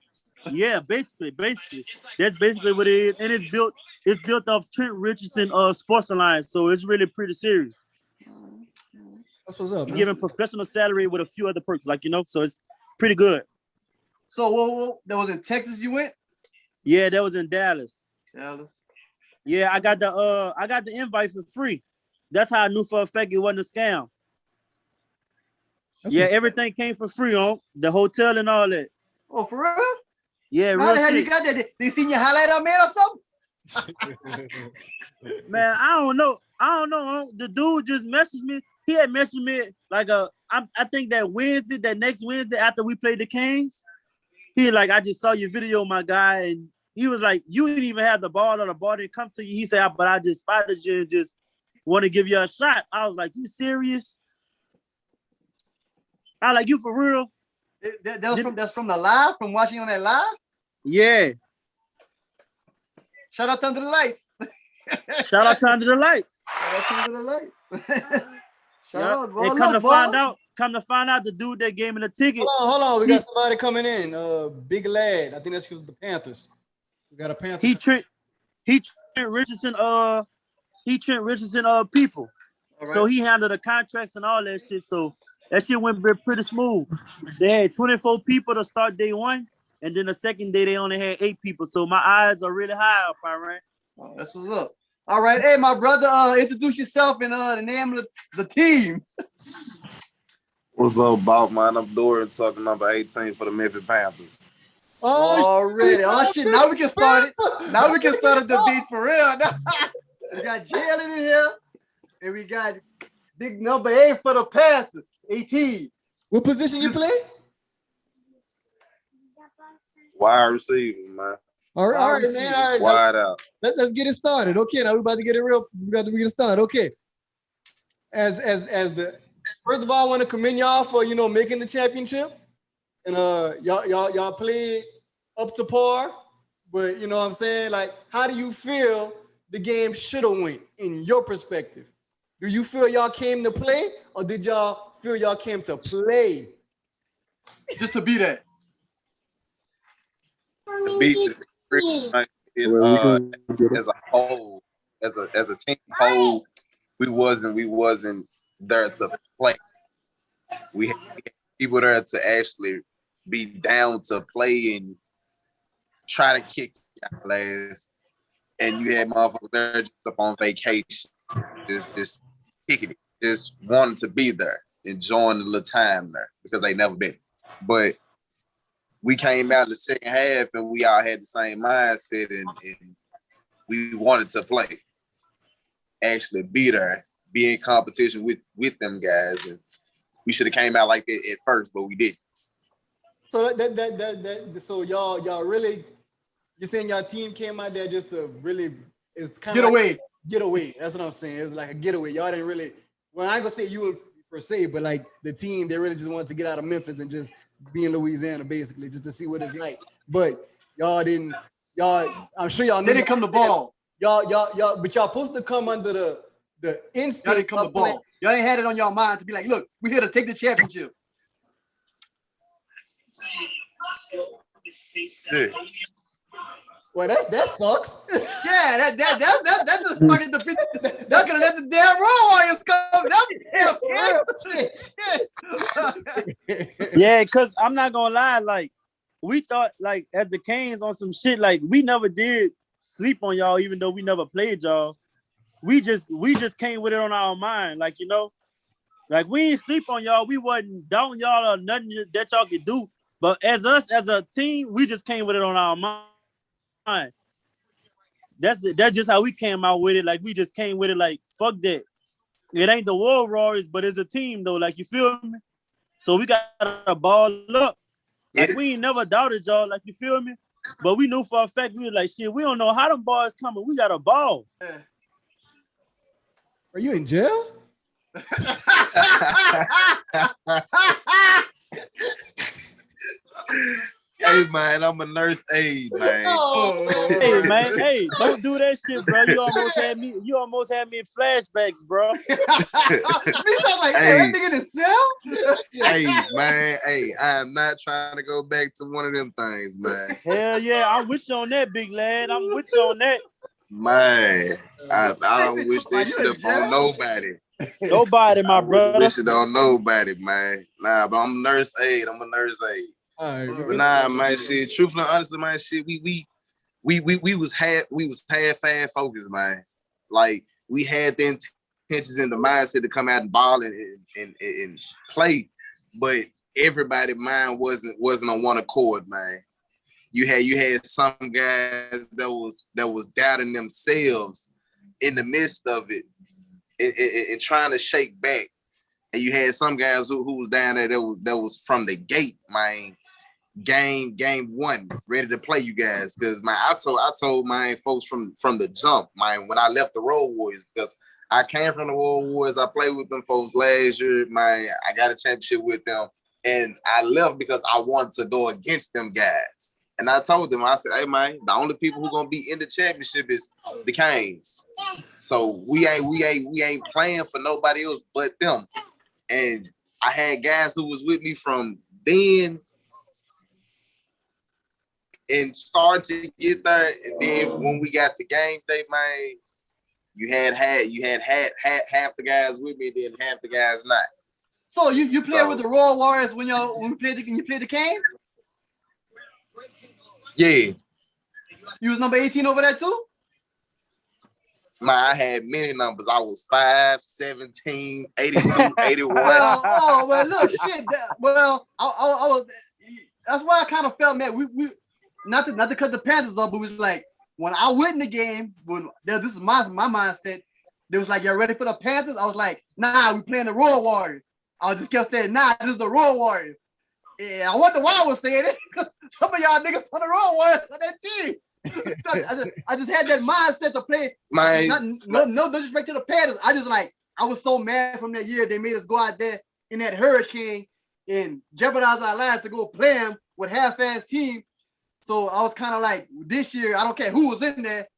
Yeah, basically. That's basically what it is. And it's built off Trent Richardson Sports Alliance. So it's really pretty serious. That's what's up. You're giving professional salary with a few other perks, so it's pretty good. So that was in Texas you went? Yeah, that was in Dallas. Dallas. Yeah, I got the invite for free. That's how I knew for a fact it wasn't a scam. Yeah, everything came for free, the hotel and all that. Oh, for real? Yeah, how the hell you got that? They seen your highlight on man or something? Man, I don't know. The dude just messaged me. He had messaged me like I think that next Wednesday after we played the Kings, he like, I just saw your video, my guy, and he was like, you didn't even have the ball or the ball didn't come to you. He said, but I just spotted you and just want to give you a shot. I was like, you serious? I like, you for real? That's from the live, from watching on that live? Yeah. Shout out to Under the Lights. Shout out to Under the Lights. Shout out to Under the Lights. Shout out. Well, come to find out, the dude that gave me the ticket. Hold on. We got somebody coming in. Big Lad. I think that's the Panthers. We got a Panther. He Trent Richardson. He Trent Richardson. People. Right. So he handled the contracts and all that shit. So that shit went pretty smooth. They had 24 people to start day one, and then the second day they only had 8 people. So my eyes are really high up, all right? Oh, that's what's up. All right, hey, my brother, introduce yourself and the name of the team. What's up, Bob, man? I'm Dory, talking number 18 for the Memphis Panthers. Oh, already. Oh, shit. Now we can start it. Now we can start a debate for real. We got Jalen in here, and we got big number 8 for the Panthers, 18. What position you play? Wide receiver, man. All right, man. All right. Wide out. Let's get it started. Okay, now we're about to get it real. We got to get it started. Okay. As the first of all, I want to commend y'all for making the championship, and y'all played up to par. But you know what I'm saying? Like, how do you feel the game should have went in your perspective? Do you feel y'all came to play, or did y'all feel y'all came to play? Just to be that. To beat as a whole, as a team whole, we wasn't there to play. We had people there to actually be down to play and try to kick your ass. And you had motherfuckers there just up on vacation, just kicking it, just wanting to be there, enjoying the little time there because they never been. But we came out in the second half and we all had the same mindset and we wanted to play, actually be there, be in competition with them guys. And we should have came out like that at first, but we didn't. So so y'all really, you're saying y'all team came out there just to really, it's kind of get away. That's what I'm saying. It's like a getaway. Y'all didn't really, well, I ain't gonna say you per se, but like the team, they really just wanted to get out of Memphis and just be in Louisiana basically, just to see what it's like. But y'all didn't y'all. I'm sure y'all They didn't come to ball. Y'all, but y'all supposed to come under the instinct. Y'all didn't come to ball. Y'all ain't had it on y'all mind to be like, look, we're here to take the championship. Yeah. Well, that sucks. Yeah, that's the fucking defeat. They're gonna let the damn Raw Warriors come. Yeah, cause I'm not gonna lie, like we thought, like as the Canes on some shit, like we never did sleep on y'all, even though we never played y'all. We just came with it on our mind, like like we ain't sleep on y'all. We wasn't down y'all or nothing that y'all could do. But as a team, we just came with it on our mind. That's just how we came out with it. Like we just came with it. Like fuck that. It ain't the War Warriors, but it's a team though. Like you feel me? So we got to ball up. Like we ain't never doubted y'all. Like you feel me? But we knew for a fact we were like shit. We don't know how them boys coming. We got a ball. Are you in jail? Hey man, I'm a nurse aide, man. Hey man, hey, don't do that shit, bro. You almost had me in flashbacks, bro. Me talking like, hey, that nigga in the cell? Hey man, hey, I'm not trying to go back to one of them things, man. Hell yeah, I'm with you on that, big lad. I'm with you on that. Man, I don't wish that shit up on nobody. Nobody, my brother. Wish it on nobody, man. Nah, but I'm a nurse aide. I'm a nurse aide. All right, but nah, man, shit. Truthfully, honestly, man, shit. We was half focused, man. Like we had the intentions and the mindset to come out and ball and play, but everybody's mind wasn't on one accord, man. You had some guys that was doubting themselves in the midst of it and trying to shake back, and you had some guys who was down there that was from the gate, man. Game one, ready to play you guys. Because man, I told my folks from the jump, man, when I left the Road Warriors, because I came from the Road Warriors, I played with them folks last year, man. I got a championship with them, and I left because I wanted to go against them guys. And I told them, I said, hey man, the only people who gonna be in the championship is the Canes. So we ain't playing for nobody else but them. And I had guys who was with me from then and started to get there, and then when we got to game day, man, you had half the guys with me, and then half the guys not. So you played with the Royal Warriors when you played the Canes? Yeah. You was number 18 over there too? Man, I had many numbers. I was 5, 17, 82, 81. Well, look, shit. I was. That's why I kind of felt, man. We not to cut the Panthers up, but we was like, when I went in the game, this is my mindset. They was like, y'all ready for the Panthers? I was like, nah, we playing the Royal Warriors. I just kept saying, nah, this is the Royal Warriors. Yeah, I wonder why I was saying it, because some of y'all niggas on the Royal Warriors on that team. So I just had that mindset to play. No disrespect to the Panthers. I was so mad from that year they made us go out there in that hurricane and jeopardize our lives to go play them with half-ass team. So I was kind of like, this year, I don't care who was in there,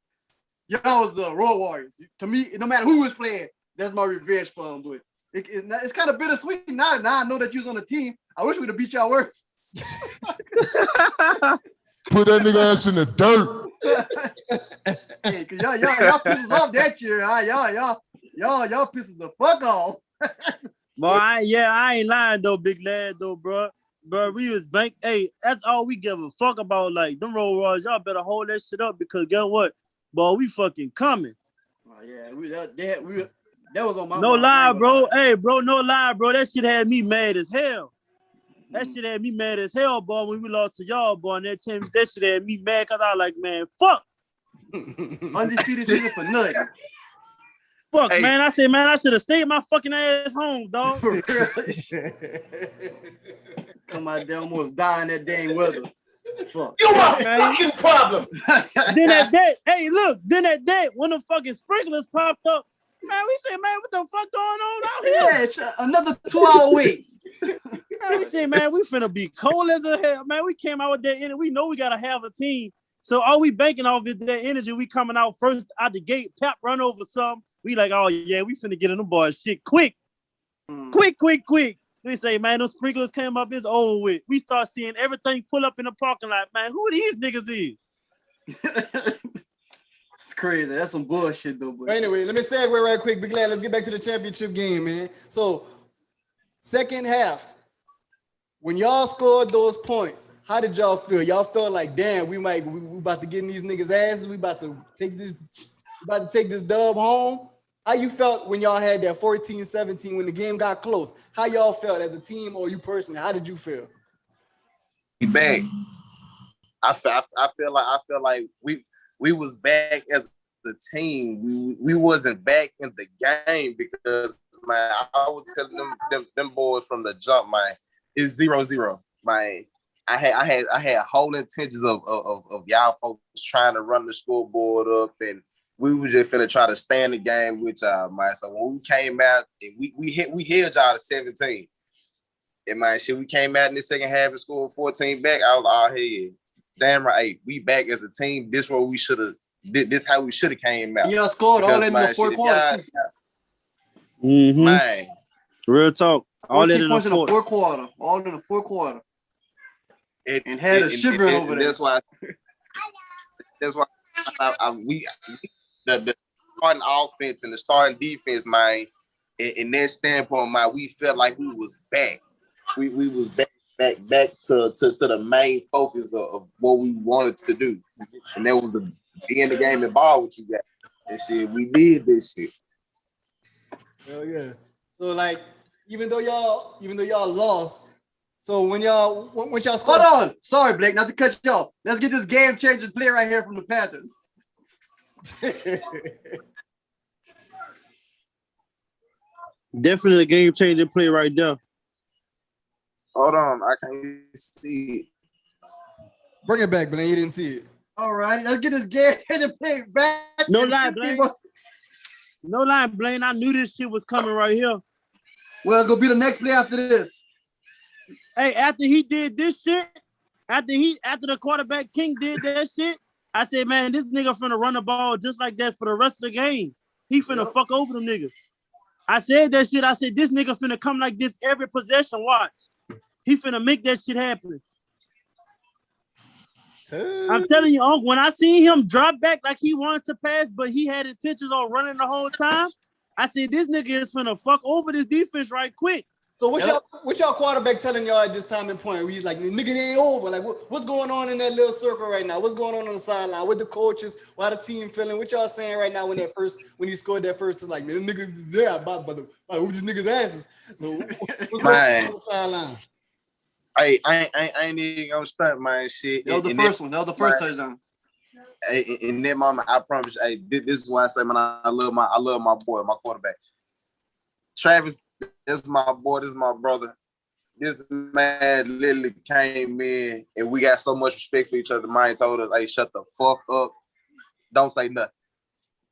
y'all was the Royal Warriors. To me, no matter who was playing, that's my revenge for them. But it's kind of bittersweet. Now I know that you was on the team. I wish we'd have beat y'all worse. Put that nigga ass in the dirt. Hey, cause y'all pissed us off that year. Y'all pissed the fuck off. Boy, I ain't lying though, big lad though, bro. Bro, we was bank. Hey, that's all we give a fuck about. Like them Road Warriors, y'all better hold that shit up, because guess what, boy, we fucking coming. Oh yeah, that was on my. No mind. lie, bro. Hey, bro, no lie, bro. That shit had me mad as hell. That shit had me mad as hell, boy, when we lost to y'all, boy, and that shit had me mad, because I was like, man, fuck. Undefeated season for nothing. Fuck, hey. Man. I said, man, I should have stayed my fucking ass home, dog. Come out there, almost die in that dang weather. Fuck. You my fucking problem. Then that day, when the fucking sprinklers popped up, man, we said, man, what the fuck going on out here? Yeah, it's another 2-hour wait. Man, we said, man, we finna be cold as a hell. Man, we came out with that in it. We know we gotta have a team. So all we banking off is that energy. We coming out first out the gate, pap, run over something. We like, oh yeah, we finna get in them boys shit quick. Quick. We say, man, those sprinklers came up, it's over with. We start seeing everything pull up in the parking lot, man. Who these niggas is? It's crazy. That's some bullshit though. But anyway, let me segue right quick. Be glad. Let's get back to the championship game, man. So, second half, when y'all scored those points, how did y'all feel? Y'all felt like, damn, we about to get in these niggas' asses. We about to take this dub home. How you felt when y'all had that 14-17 when the game got close? How y'all felt as a team or you personally? How did you feel? We back. I feel like we was back as a team. We wasn't back in the game because, man, I was telling them boys from the jump, man, it's 0-0, man. I had whole intentions of y'all folks trying to run the scoreboard up, and we were just finna try to stay in the game with y'all, man. So when we came out and we held y'all to 17. And man, shit, we came out in the second half and scored 14 back. I was all head. Damn right, hey, we back as a team. This what we should have. This how we should have came out. Y'all scored all in the fourth quarter. Man, real talk. All in the fourth quarter. All in the fourth quarter. And had a shivering over there. That's why the starting offense and the starting defense, man, in that standpoint, man, we felt like we was back. We was back to the main focus of what we wanted to do. And that was to be in the game and ball with you guys. And shit, we did this shit. Hell yeah. So like, even though y'all lost, so when y'all scored, hold on. Sorry, Blake, not to cut you off. Let's get this game-changing play right here from the Panthers. Definitely a game-changing play right there. Hold on, I can't see it. Bring it back, Blaine. You didn't see it. All right, let's get this game-changing play back. No lie, Blaine. No lie, Blaine. I knew this shit was coming right here. Well, it's gonna be the next play after this. Hey, after he did this shit, after the quarterback King did that shit, I said, man, this nigga finna run the ball just like that for the rest of the game. He finna fuck over them niggas. I said that shit. I said, this nigga finna come like this every possession. Watch. He finna make that shit happen. I'm telling you, Uncle, when I seen him drop back like he wanted to pass, but he had intentions on running the whole time, I said, this nigga is finna fuck over this defense right quick. So what y'all quarterback telling y'all at this time and point? Where he's like, nigga, it ain't over. Like, what's going on in that little circle right now? What's going on the sideline with the coaches? Why the team feeling? What y'all saying right now when he scored that first? It's like, man, the nigga is there, but who these niggas asses? So what's going on the sideline? Hey, I ain't even gonna stunt, man. Shit. That was the first one. That was the first touchdown. Hey, in that moment, I promise you, hey, this is why I say, man, I love my boy, my quarterback. Travis, this is my boy, this is my brother. This man literally came in and we got so much respect for each other. Mine told us, hey, shut the fuck up. Don't say nothing.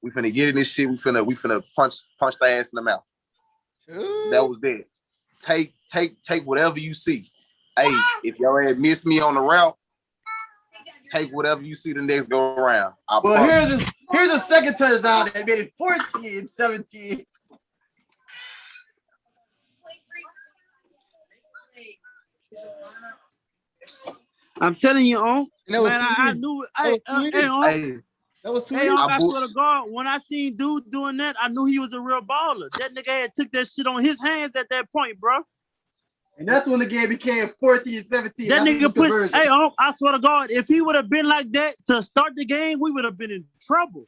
We finna get in this shit. We finna punch the ass in the mouth. That was it. Take whatever you see. Hey, if y'all had missed me on the route, take whatever you see the next go around. Well, here's a second touchdown that made it 14-17. I'm telling you, man, I knew. That was too easy. I swear to God, when I seen dude doing that, I knew he was a real baller. That nigga had took that shit on his hands at that point, bro. And that's when the game became 14-17. That nigga put, I swear to God, if he would have been like that to start the game, we would have been in trouble.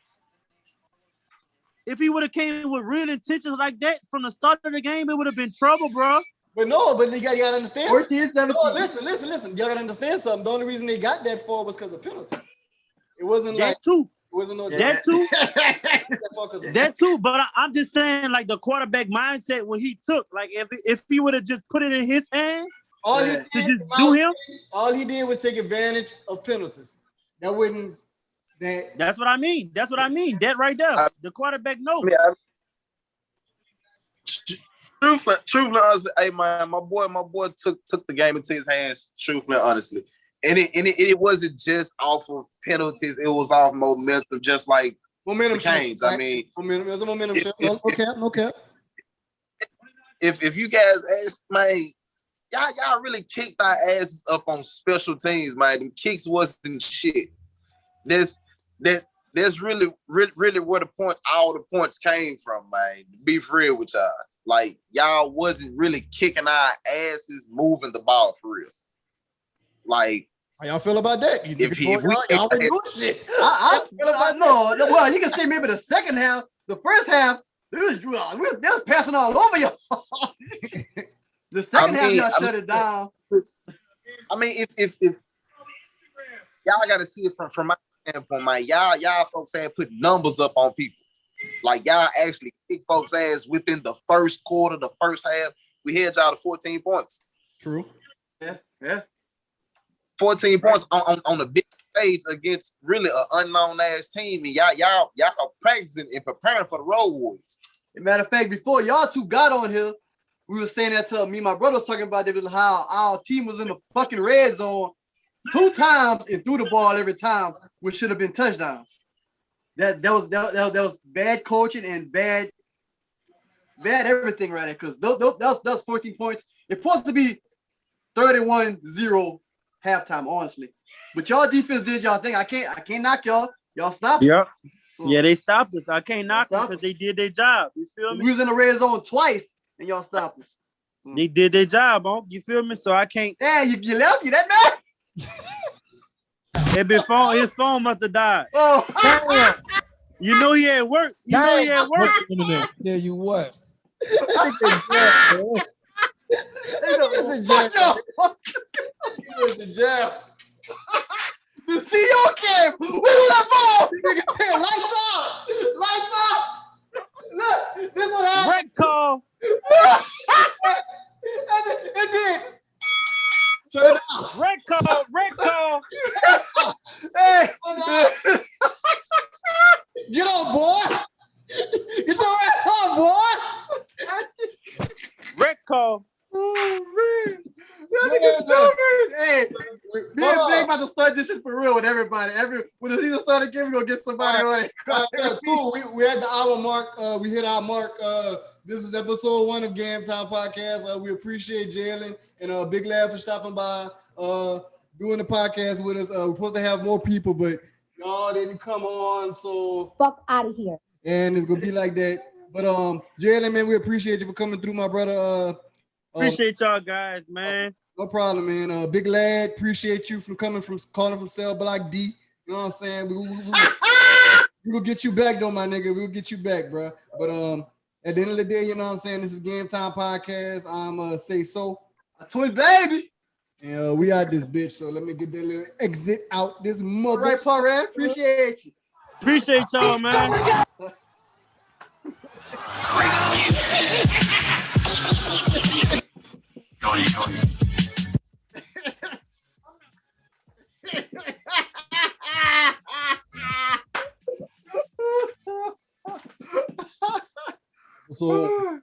If he would have came with real intentions like that from the start of the game, it would have been trouble, bro. But you gotta understand. 14-17. No, listen. Y'all gotta understand something. The only reason they got that far was because of penalties. It wasn't that like too. It wasn't no that too. That too. But I'm just saying, like the quarterback mindset when he took, like if he would have just put it in his hand, all he did was take advantage of penalties. That's what I mean. That right there. The quarterback knows. Truthfully, honestly, hey man, my boy took the game into his hands. Truthfully, honestly, And it wasn't just off of penalties, it was off momentum, just like momentum the Canes. Right? I mean, momentum. There's a momentum shift. No cap. If you guys ask, man, y'all really kicked our asses up on special teams, man. Them kicks wasn't shit. That's really where all the points came from, man. To be real with y'all. Like, y'all wasn't really kicking our asses moving the ball for real. Like, how y'all feel about that? If y'all was doing shit. No, well, you can say maybe the second half, the first half, they was passing all over y'all. The second half, y'all shut it down. I mean, if y'all got to see it from my standpoint, man, y'all folks had put numbers up on people. Like, y'all actually kick folks' ass within the first quarter, the first half. We had y'all to 14 points. True. Yeah. 14 points on the big stage against really an unknown ass team, and y'all practicing and preparing for the Road Warriors. As a matter of fact, before y'all two got on here, we were saying that to me and my brother was talking about how our team was in the fucking red zone 2 times and threw the ball every time, which should have been touchdowns. That was bad coaching and bad everything right there, because that was 14 points. It's supposed to be 31-0 halftime, honestly. But y'all defense did y'all thing. I can't knock y'all. Y'all stopped. Yep. So, Yeah, they stopped us. I can't knock them because they did their job. You feel me? we was in the red zone twice and y'all stopped us. They did their job, huh? You feel me? So I can't. Yeah, you left. You that bad? His phone must have died. Oh. You know he had work. Tell you what. The jail. The CEO came. Where was that ball? Lights out. Look, this what happened. Red call. It did. Red call. Hey. Get on, boy. Get your ass on, boy. Red call. Oh, man. Hey, me and Blake about to start this shit for real with everybody. When the season started again, we're going to get somebody on it. Cool. We had the hour mark. We hit our mark. This is episode 1 of Game Time Podcast. We appreciate Jalen and Big Lad for stopping by, doing the podcast with us. We're supposed to have more people, but y'all didn't come on, so fuck out of here. And it's gonna be like that. But Jalen, man, we appreciate you for coming through, my brother. Appreciate y'all guys, man. No problem, man. Big Lad, appreciate you from calling from Cell Block D. You know what I'm saying? We will get you back, though, my nigga. We'll get you back, bro. But at the end of the day, you know what I'm saying? This is Game Time Podcast. I'm Sayso. Twinbaby. And we out this bitch. So let me get that little exit out this mother. All right, Pullard. Appreciate you. Appreciate y'all, man. So